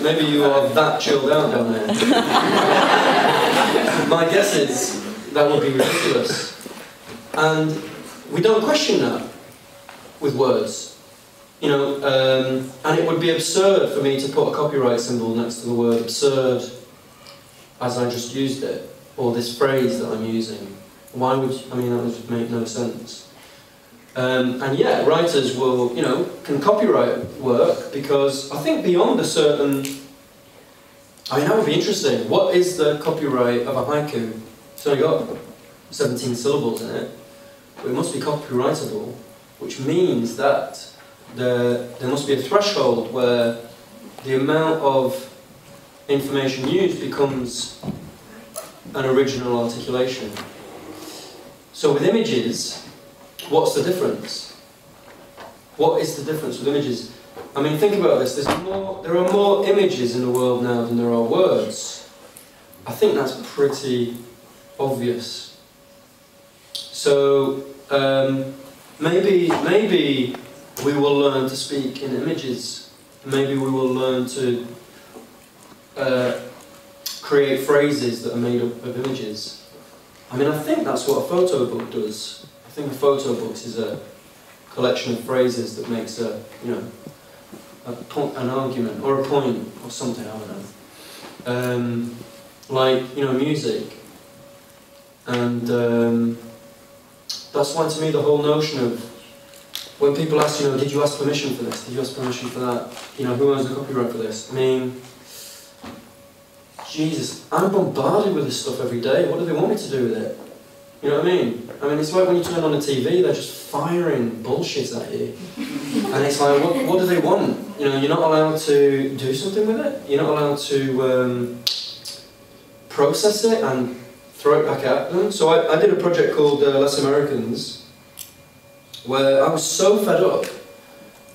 Maybe you are that chilled out down there. My guess is that would be ridiculous. And we don't question that with words. You know, and it would be absurd for me to put a copyright symbol next to the word absurd as I just used it, or this phrase that I'm using. Why would, I mean, that would just make no sense. And yeah, writers will, you know, can copyright work because I think beyond a certain, I mean, that would be interesting. What is the copyright of a haiku? It's only got 17 syllables in it, but it must be copyrightable, which means that there must be a threshold where the amount of information used becomes an original articulation. So with images, what's the difference? What is the difference with images? I mean, think about this. There are more images in the world now than there are words. I think that's pretty obvious. So maybe we will learn to speak in images. Maybe we will learn to create phrases that are made up of images. I mean, I think that's what a photo book does. I think a photo book is a collection of phrases that makes a, you know, an argument or a point or something, I don't know. Like, you know, music. And that's why to me the whole notion of, when people ask, you know, did you ask permission for this? Did you ask permission for that? You know, who owns the copyright for this? I mean, Jesus, I'm bombarded with this stuff every day. What do they want me to do with it? You know what I mean? I mean, it's like when you turn on the TV, they're just firing bullshit at you. And it's like, what do they want? You know, you're not allowed to do something with it. You're not allowed to process it and throw it back at them. So I did a project called Less Americans, where I was so fed up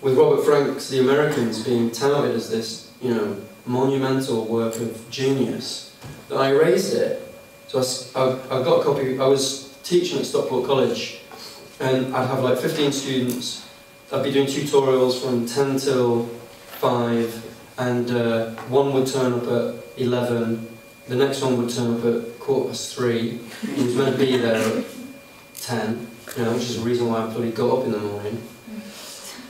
with Robert Frank's The Americans being touted as this, you know, monumental work of genius, that I erased it. So I got a copy. I was teaching at Stockport College, and I'd have like 15 students. I'd be doing tutorials from 10 till 5, and one would turn up at 11, the next one would turn up at 3:15. He was meant to be there at 10, you know, which is the reason why I bloody got up in the morning.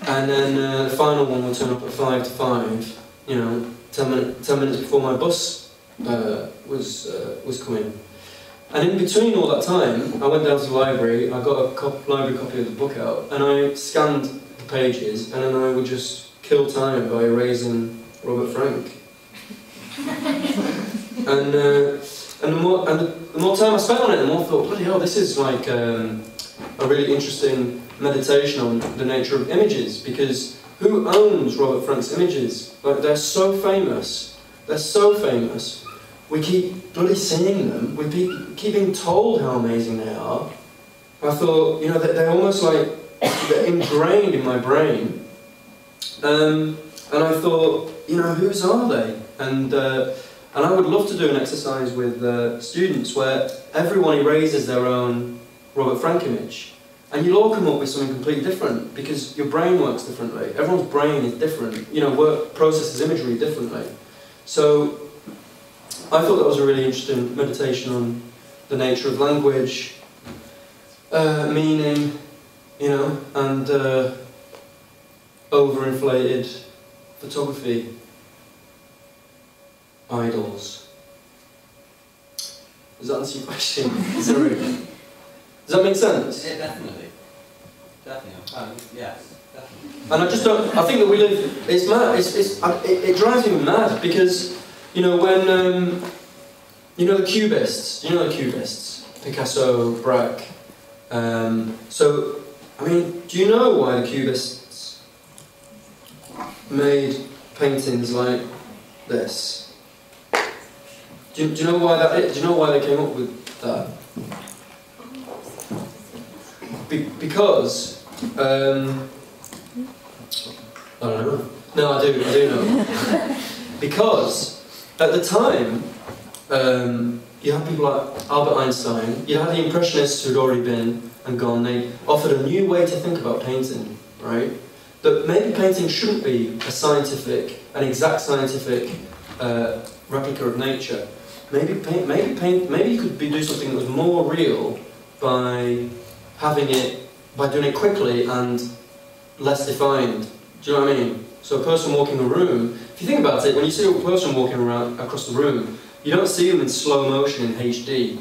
And then the final one would turn up at 5 to 5, you know, 10 minutes before my bus was coming. And in between all that time, I went down to the library, I got a library copy of the book out, and I scanned the pages, and then I would just kill time by erasing Robert Frank. And the more time I spent on it, the more I thought, bloody hell, this is like a really interesting meditation on the nature of images, because who owns Robert Frank's images? Like, they're so famous. They're so famous. We keep bloody seeing them. We keep being told how amazing they are. I thought, you know, they're almost like they're ingrained in my brain. And I thought, you know, whose are they? And I would love to do an exercise with students where everyone erases their own Robert Frank image. And you'll all come up with something completely different, because your brain works differently. Everyone's brain is different, you know, processes imagery differently. So I thought that was a really interesting meditation on the nature of language, meaning, you know, and overinflated photography, idols. Does that answer your question? Sorry. Does that make sense? Yeah, definitely. Definitely. Yes, definitely. And I just don't, I think that we live, it's mad, it drives me mad, because, you know, when, you know the Cubists, Picasso, Braque, so, I mean, do you know why the Cubists made paintings like this? Do you know why that is? Do you know why they came up with that? Because, I don't know. No, I do know. Because at the time, you had people like Albert Einstein, you had the Impressionists who'd already been and gone. They offered a new way to think about painting, right? That maybe painting shouldn't be an exact scientific replica of nature. Maybe you could do something that was more real by doing it quickly and less defined. Do you know what I mean? So a person walking a room, if you think about it, when you see a person walking around across the room, you don't see them in slow motion in HD,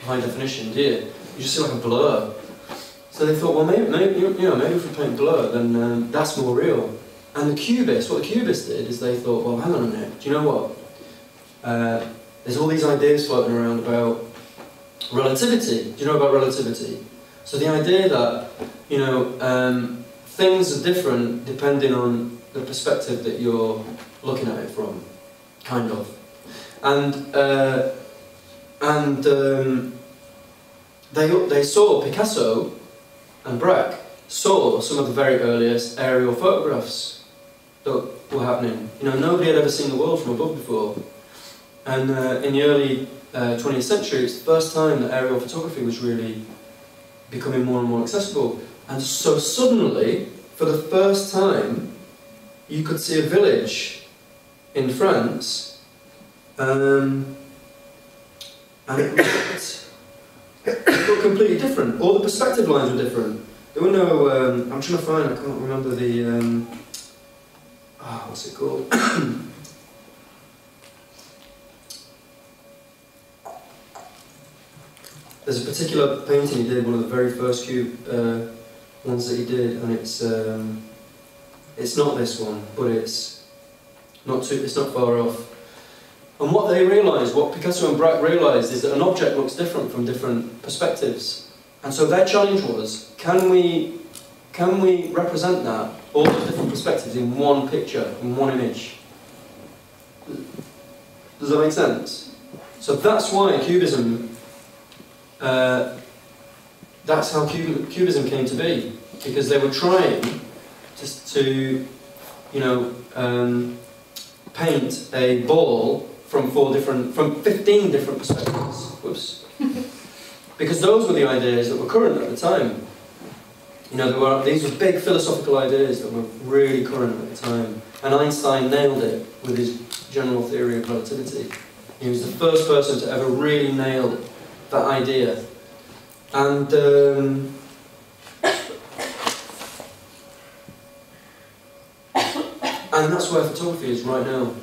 high definition, do you? You just see like a blur. So they thought, well, maybe if we paint blur, then that's more real. And what the Cubists did is they thought, well, hang on a minute, do you know what? There's all these ideas floating around about relativity. Do you know about relativity? So the idea that, you know, things are different depending on the perspective that you're looking at it from, kind of. And they saw, Picasso and Braque saw some of the very earliest aerial photographs that were happening. You know, nobody had ever seen the world from above before. And in the early 20th century, it's the first time that aerial photography was really becoming more and more accessible. And so suddenly, for the first time, you could see a village in France, and it looked completely different. All the perspective lines were different. There were no, I'm trying to find, I can't remember the, what's it called? There's a particular painting he did, one of the very first cube ones that he did, and it's not this one, but it's not far off. And what they realised, what Picasso and Braque realised, is that an object looks different from different perspectives. And so their challenge was, can we represent that, all the different perspectives, in one picture, in one image? Does that make sense? So that's why Cubism, that's how Cubism came to be, because they were trying to paint a ball from 15 different perspectives. Whoops. Because those were the ideas that were current at the time. These were big philosophical ideas that were really current at the time. And Einstein nailed it with his general theory of relativity. He was the first person to ever really nail that idea. And that's where photography is right now.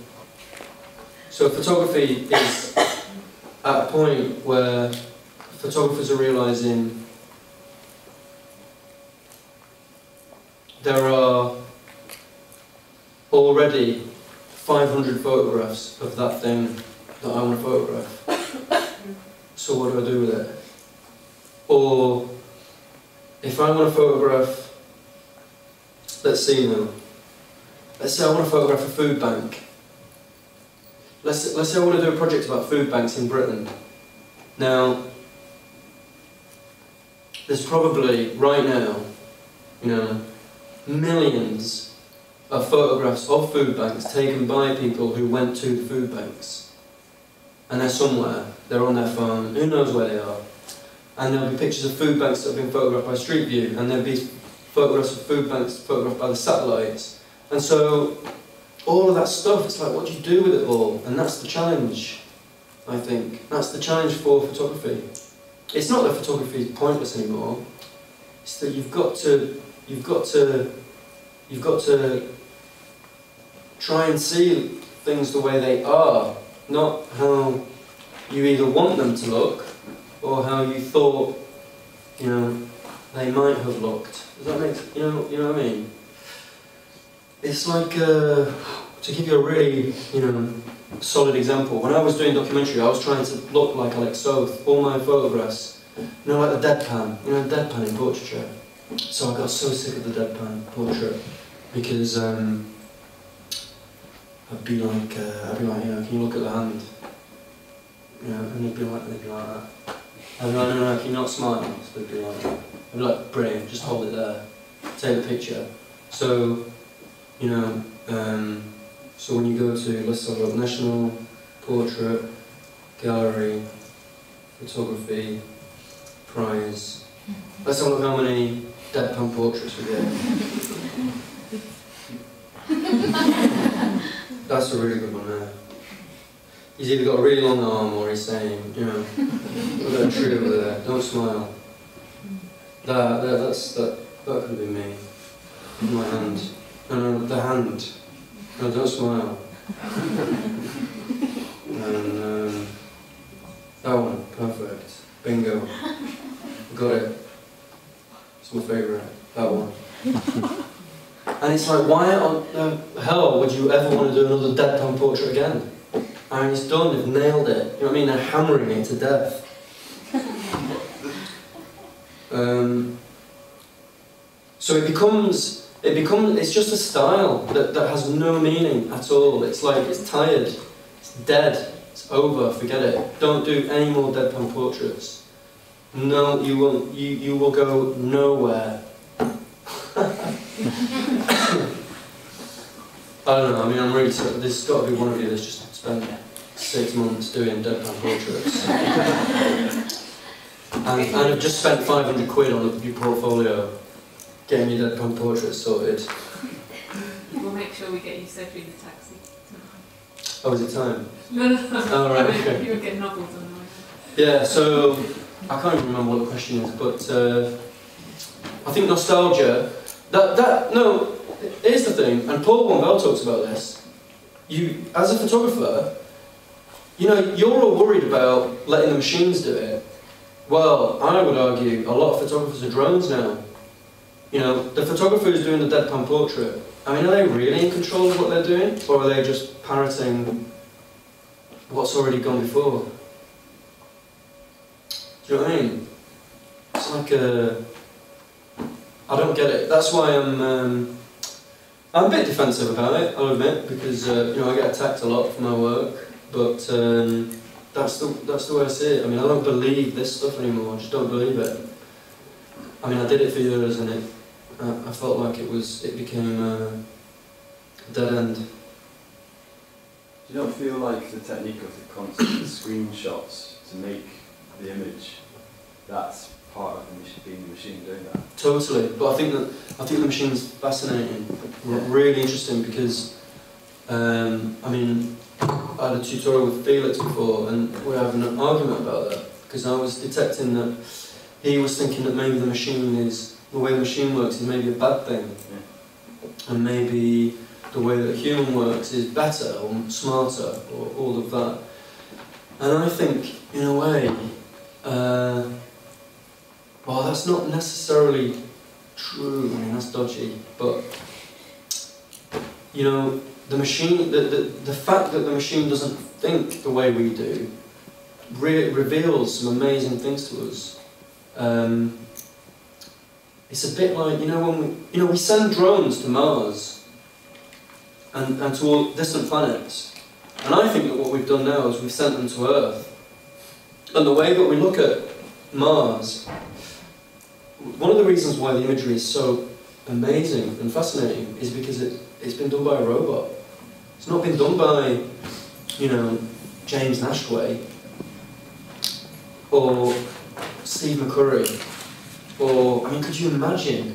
So photography is at a point where photographers are realising there are already 500 photographs of that thing that I want to photograph. So what do I do with it? Or if I want to photograph, let's see now. Let's say I want to photograph a food bank. Let's say I want to do a project about food banks in Britain. Now, there's probably, right now, millions of photographs of food banks taken by people who went to the food banks. And they're somewhere, they're on their phone, who knows where they are. And there'll be pictures of food banks that have been photographed by Street View, and there'll be photographs of food banks photographed by the satellites. And so, all of that stuff, it's like, what do you do with it all? And that's the challenge, I think. That's the challenge for photography. It's not that photography is pointless anymore. It's that you've got to try and see things the way they are, not how you either want them to look or how you thought, they might have looked. Does that make sense? You know what I mean? It's like, to give you a really, solid example, when I was doing documentary, I was trying to look like Alex Soth. All my photographs, like the deadpan, deadpan in portraiture. So I got so sick of the deadpan portrait because I'd be like, can you look at the hand? And they'd be like that. And no, can you not smile? So they'd be like that. I'd be like, brilliant, just hold it there, take the picture. So, so when you go to, let's have a look, National Portrait Gallery Photography Prize. Let's have a look how many deadpan portraits we get. That's a really good one there. He's either got a really long arm or he's saying, look at a tree over there, don't smile. That could have been me. My hand. No, the hand. No, don't smile. And that one, perfect. Bingo. Got it. It's my favourite. That one. And it's like, why on the hell would you ever want to do another deadpan portrait again? I mean, it's done, they've nailed it. You know what I mean? They're hammering it to death. So it's just a style that has no meaning at all. It's like, it's tired, it's dead, it's over, forget it. Don't do any more deadpan portraits. No, you won't, you will go nowhere. I don't know, I mean, I'm really sorry. There's got to be one of you that's just spent 6 months doing deadpan portraits. and I've just spent 500 quid on your portfolio getting your deadpan portraits sorted. We'll make sure we get you safely in the taxi. Oh, is it time? No. Oh, right, okay. You were getting novels on the way. Yeah, so I can't even remember what the question is, but I think nostalgia, no, here's the thing, and Paul Bell talks about this. You, as a photographer, you know, you're all worried about letting the machines do it. Well, I would argue a lot of photographers are drones now. You know, the photographer who's doing the deadpan portrait, I mean, are they really in control of what they're doing? Or are they just parroting what's already gone before? Do you know what I mean? It's like I don't get it. That's why I'm a bit defensive about it, I'll admit, because you know, I get attacked a lot for my work, but that's the way I see it. I mean, I don't believe this stuff anymore. I just don't believe it. I mean, I did it for years, and I felt like it became a dead end. Do you not feel like the technique of the constant screenshots to make the image, that's part of being the machine doing that? Totally, but I think the machine's fascinating, really interesting, because I mean, I had a tutorial with Felix before, and we were having an argument about that, because I was detecting that he was thinking that maybe the way the machine works is maybe a bad thing, and maybe the way that a human works is better or smarter or all of that. And I think, in a way, well, that's not necessarily true. I mean, that's dodgy, but you know, the machine, the fact that the machine doesn't think the way we do reveals some amazing things to us. It's a bit like, you know, when we send drones to Mars and to all distant planets, and I think that what we've done now is we've sent them to Earth. And the way that we look at Mars, one of the reasons why the imagery is so amazing and fascinating is because it's been done by a robot. It's not been done by, you know, James Nashway or Steve McCurry, or, I mean, could you imagine,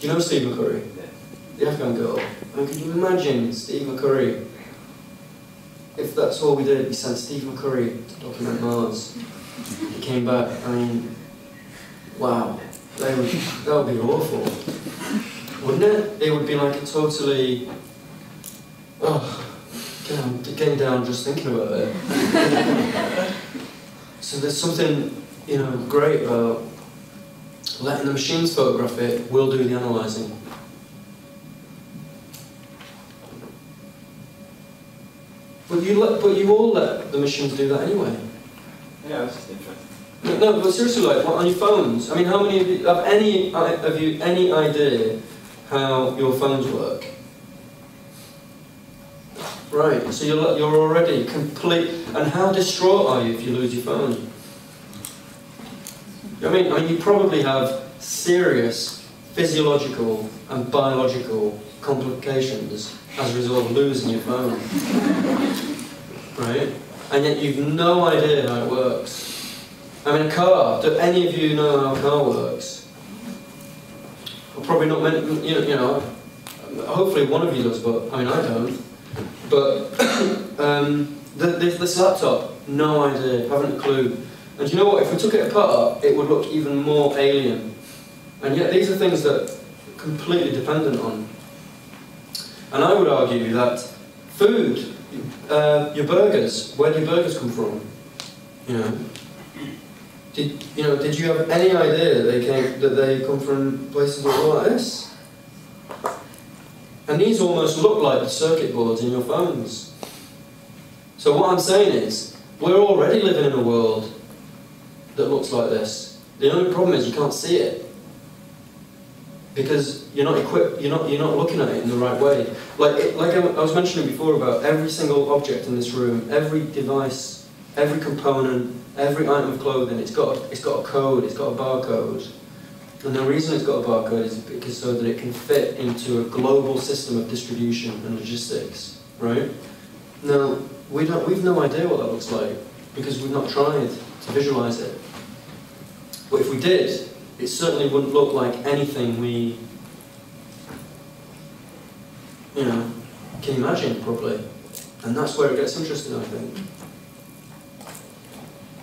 do you know Steve McCurry? Yeah. The Afghan girl. I mean, could you imagine Steve McCurry, if that's all we did, we sent Steve McCurry to document Mars, he came back, I mean, wow, that would be awful, wouldn't it? It would be like a totally, getting down just thinking about it. So there's something, you know, great about letting the machines photograph it, we'll do the analysing. But you all let the machines do that anyway. Yeah, it's just interesting. No, but seriously, like, on your phones, I mean, how many of you have any idea how your phones work? Right, so you're already complete, and how distraught are you if you lose your phone? I mean, you probably have serious physiological and biological complications as a result of losing your phone, right? And yet you've no idea how it works. I mean, a car. Do any of you know how a car works? Well, probably not many. You know. Hopefully one of you does, but I mean, I don't. But this laptop, no idea, haven't a clue. And do you know what? If we took it apart, it would look even more alien. And yet these are things that are completely dependent on. And I would argue that food, your burgers, where do your burgers come from? You know, did you have any idea that they come from places like this? And these almost look like the circuit boards in your phones. So what I'm saying is, we're already living in a world that looks like this. The only problem is you can't see it, because you're not equipped. You're not looking at it in the right way. Like I was mentioning before about every single object in this room, every device, every component, every item of clothing. It's got a code. It's got a barcode. And the reason it's got a barcode is because so that it can fit into a global system of distribution and logistics, right? Now, we've no idea what that looks like, because we've not tried to visualize it. But if we did, it certainly wouldn't look like anything we, you know, can imagine properly. And that's where it gets interesting, I think.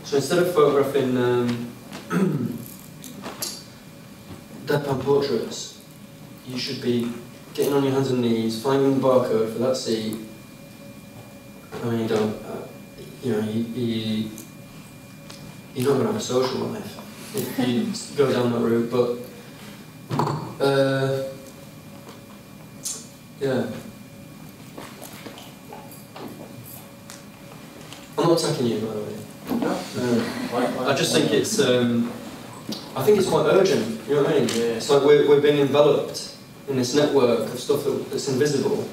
So instead of photographing deadpan portraits, you should be getting on your hands and knees, finding the barcode for that seat. I mean, you don't, you know, you're not going to have a social life if you go down that route, but yeah. I'm not attacking you, by the way. I just think it's, I think it's quite urgent, you know what I mean? Yeah. It's like we're being enveloped in this network of stuff that's invisible,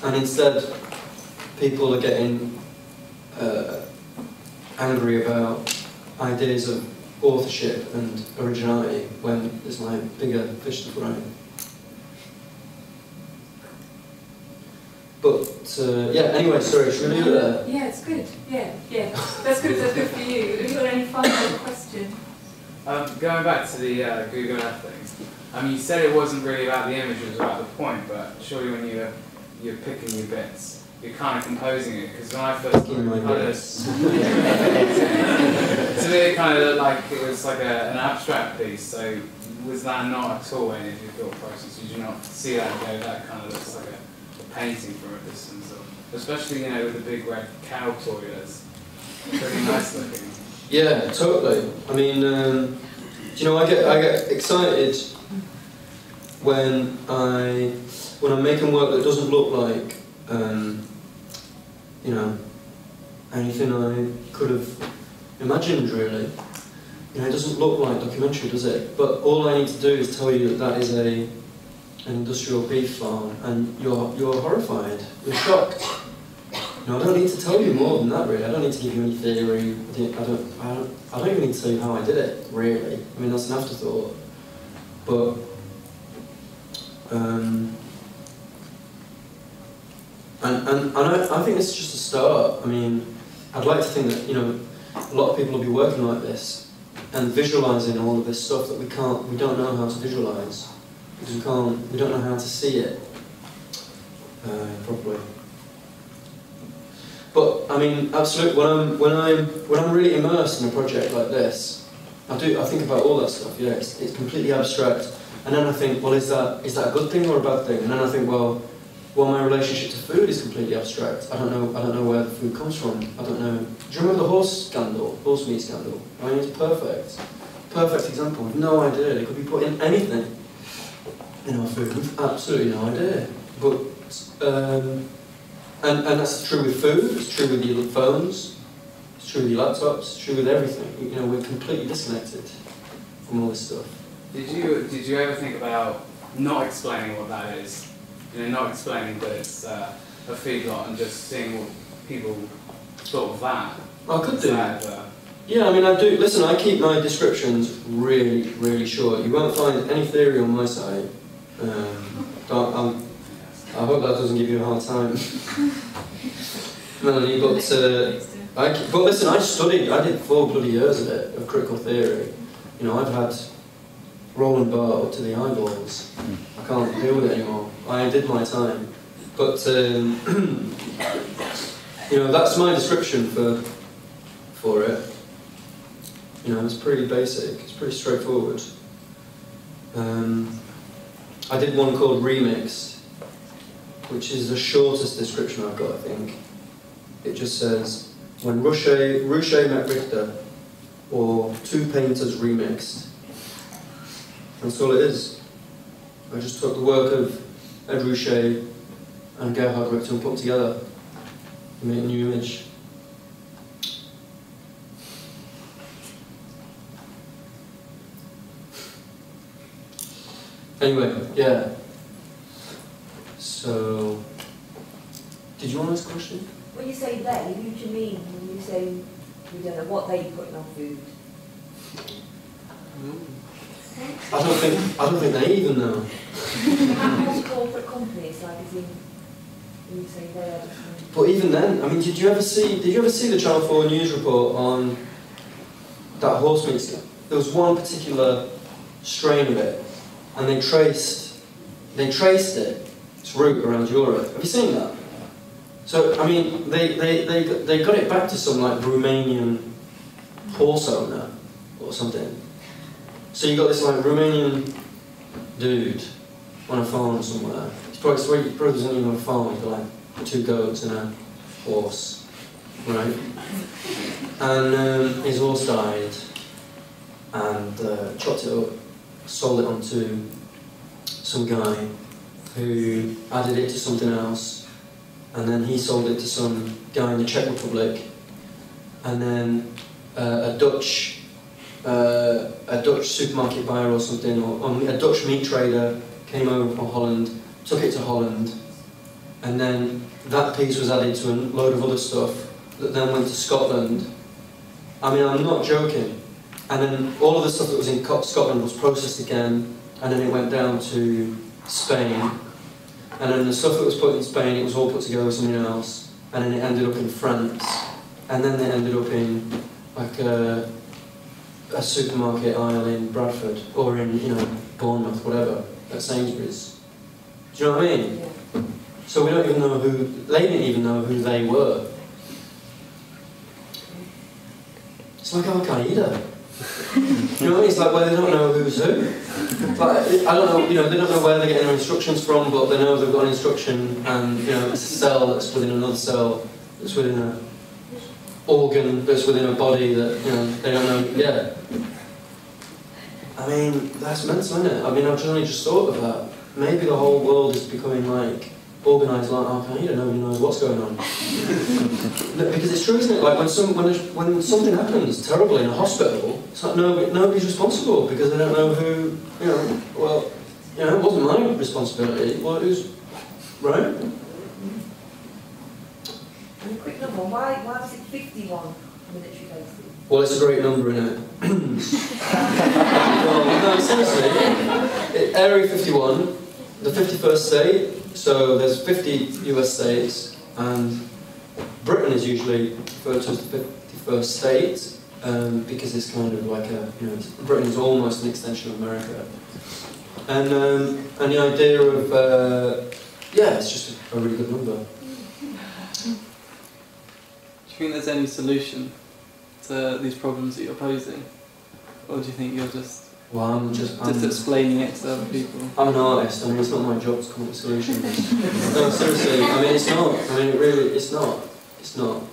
and instead people are getting angry about ideas of authorship and originality when there's like bigger fish to fry. But yeah, anyway, sorry, should we leave it there? Yeah, it's good. Yeah. That's good for you. Have you got any final question? Going back to the Google Earth thing, you said it wasn't really about the image, it was about the point, but surely when you're picking your bits, you're kind of composing it, because when I first to me it kind of looked like it was like an abstract piece, so was that not at all any of your thought process? Did you not see that and go, that kind of looks like a painting from a distance? Especially, you know, with the big red cow toy, that's pretty nice looking. Yeah, totally. I mean, you know, I get excited when I'm making work that doesn't look like, you know, anything I could have imagined, really. You know, it doesn't look like documentary, does it? But all I need to do is tell you that that is an industrial beef farm, and you're horrified. You're shocked. You know, I don't need to tell you more than that, really. I don't need to give you any theory. I don't even need to tell you how I did it, really. I mean, that's an afterthought. But I think this is just a start. I mean, I'd like to think that, you know, a lot of people will be working like this and visualising all of this stuff that we don't know how to visualise, because we don't know how to see it properly. But I mean, absolutely. When I'm really immersed in a project like this, I think about all that stuff. Yeah, it's completely abstract, and then I think, well, is that a good thing or a bad thing? And then I think, well, my relationship to food is completely abstract. I don't know where the food comes from. I don't know. Do you remember the horse meat scandal? I mean, it's perfect example. We've no idea. It could be put in anything in our food. We've absolutely no idea. But and that's true with food. It's true with your phones. It's true with your laptops. It's true with everything. You know, we're completely disconnected from all this stuff. Did you ever think about not explaining what that is? You know, not explaining that it's a feedlot and just seeing what people thought of that. I could do that. Yeah, I mean, I do. Listen, I keep my descriptions really, really short. You won't find any theory on my site. I hope that doesn't give you a hard time, Melanie. But listen, I did 4 bloody years of it, of critical theory. You know, I've had Roland Barthes up to the eyeballs. I can't deal with it anymore. I did my time. But, you know, that's my description for it. You know, it's pretty basic, it's pretty straightforward. I did one called Remixed, which is the shortest description I've got, I think. It just says, when Rouchet met Richter, or 2 painters remixed. That's all it is. I just took the work of Ed Rouchet and Gerhard Richter and put them together and made a new image. Anyway, yeah. So, did you want to ask a question? When you say they, who do you mean when you say you don't know what they put in our food? I don't think they even know. What corporate companies, like as in when you say they are just. But even then, I mean, did you ever see the Channel 4 news report on that horse meat scandal? There was one particular strain of it, and they traced its route around Europe. Have you seen that? So I mean, they got it back to some like Romanian horse owner or something. So you got this like Romanian dude on a farm somewhere. He probably wasn't even on a farm, he'd like 2 goats and a horse, right? And his horse died, and chopped it up, sold it on to some guy who added it to something else, and then he sold it to some guy in the Czech Republic, and then a Dutch supermarket buyer or something, or a Dutch meat trader came over from Holland, took it to Holland, and then that piece was added to a load of other stuff that then went to Scotland. I mean, I'm not joking. And then all of the stuff that was in Scotland was processed again, and then it went down to Spain. And then the stuff that was put in Spain, it was all put together with something else, and then it ended up in France. And then they ended up in like a supermarket aisle in Bradford, or in, you know, Bournemouth, whatever, at Sainsbury's. Do you know what I mean? Yeah. So we don't even know who, they didn't even know who they were. It's like Al-Qaeda. You know what I mean? It's like, well, they don't know who's who. But I don't know, you know, they don't know where they're getting their instructions from, but they know they've got an instruction, and, you know, it's a cell that's within another cell, that's within an organ, that's within a body that, you know, they don't know, yeah. I mean, that's mental, isn't it? I mean, I've only just thought of that. Maybe the whole world is becoming like, organised like Al-Qaeda, nobody knows what's going on. Because it's true, isn't it? Like when something happens terrible in a hospital, it's like nobody's responsible because they don't know who, you know, well, you know, it wasn't my responsibility, well, it was, right? And a quick number, why was it 51 military bases? Well, it's a great number, isn't it? Well, no, seriously, Area 51, the 51st state, so there's 50 US states, and Britain is usually referred to as the 51st state, because it's kind of like a, you know, Britain is almost an extension of America. And the idea of, yeah, it's just a really good number. Do you think there's any solution to these problems that you're posing? Or do you think you're just... Well, I'm just explaining it to other people? I'm an artist. I mean, it's not my job to come up with solutions. No, seriously. I mean, it's not. I mean, it really, it's not. It's not.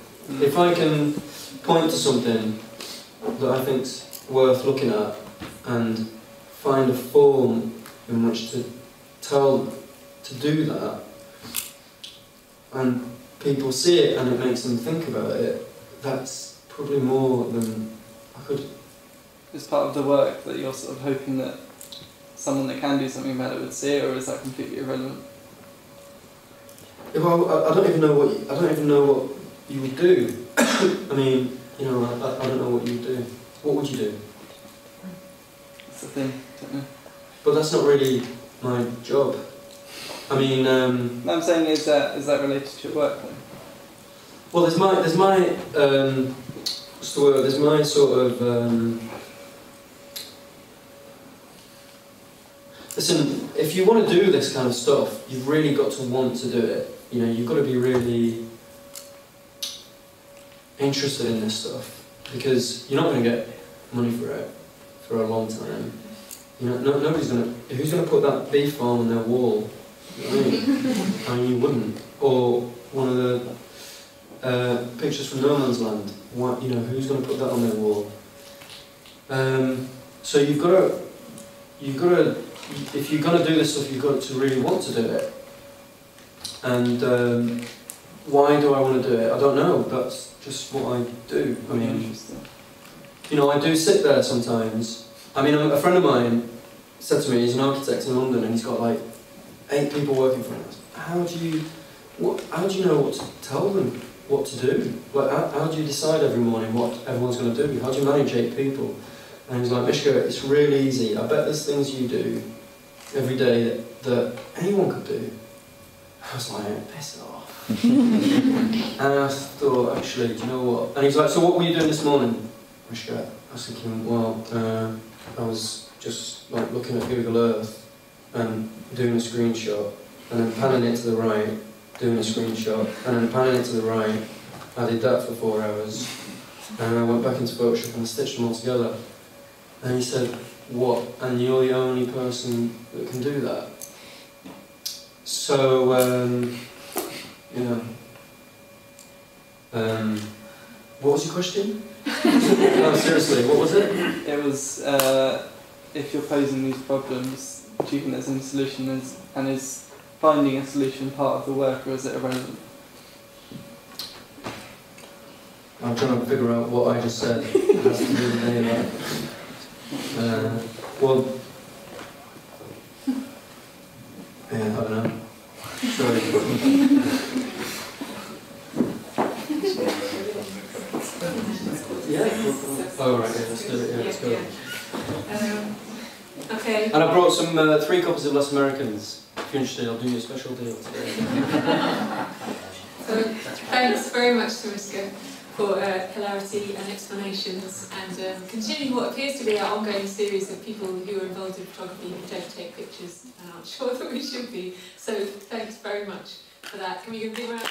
If I can point to something that I think's worth looking at and find a form in which to do that, and people see it and it makes them think about it, that's probably more than I could. Is part of the work that you're sort of hoping that someone that can do something about it would see it, or is that completely irrelevant? Well, I don't even know what you would do. I mean, you know, I don't know what you would do. What would you do? That's the thing, don't know. But that's not really my job. I mean, No, I'm saying is that related to your work then? Well, there's my what's the word? There's my sort of. Listen, if you want to do this kind of stuff, you've really got to want to do it. You know, you've got to be really interested in this stuff, because you're not going to get money for it for a long time. You know, nobody's going to. Who's going to put that beef farm on their wall? You know what I mean? I mean, you wouldn't. Or one of the pictures from No Man's Land. What, you know, who's going to put that on their wall? So you've got to. If you're going to do this stuff, you've got to really want to do it. And why do I want to do it? I don't know. That's just what I do. I mean, you know, I do sit there sometimes. I mean, a friend of mine said to me, he's an architect in London, and he's got like 8 people working for him. How do you know what to tell them what to do? Like, how do you decide every morning what everyone's going to do? How do you manage 8 people? And he's like, Mishka, it's really easy. I bet there's things you do every day that anyone could do. I was like, piss off. And I thought, actually, do you know what? And he's like, so what were you doing this morning, Mishka? I was thinking, well, I was just like looking at Google Earth and doing a screenshot, and then panning it to the right, doing a screenshot, and then panning it to the right. I did that for 4 hours, and I went back into Photoshop and stitched them all together. And he said, and you're the only person that can do that. So, what was your question? No, seriously, what was it? It was, if you're posing these problems, do you think there's any solution, and is finding a solution part of the work, or is it irrelevant? I'm trying to figure out what I just said has to do with any of that. Well, yeah, I don't know. Sorry. Yeah. Oh right, yeah, let's do it. Yeah, let's go. Okay. And I brought some 3 copies of Less Americans. If you're interested, I'll do you a special deal today. So thanks very much to Mishka for clarity and explanations, and continuing what appears to be our ongoing series of people who are involved in photography who don't take pictures and aren't sure that we should be. So thanks very much for that. Can we give a big round?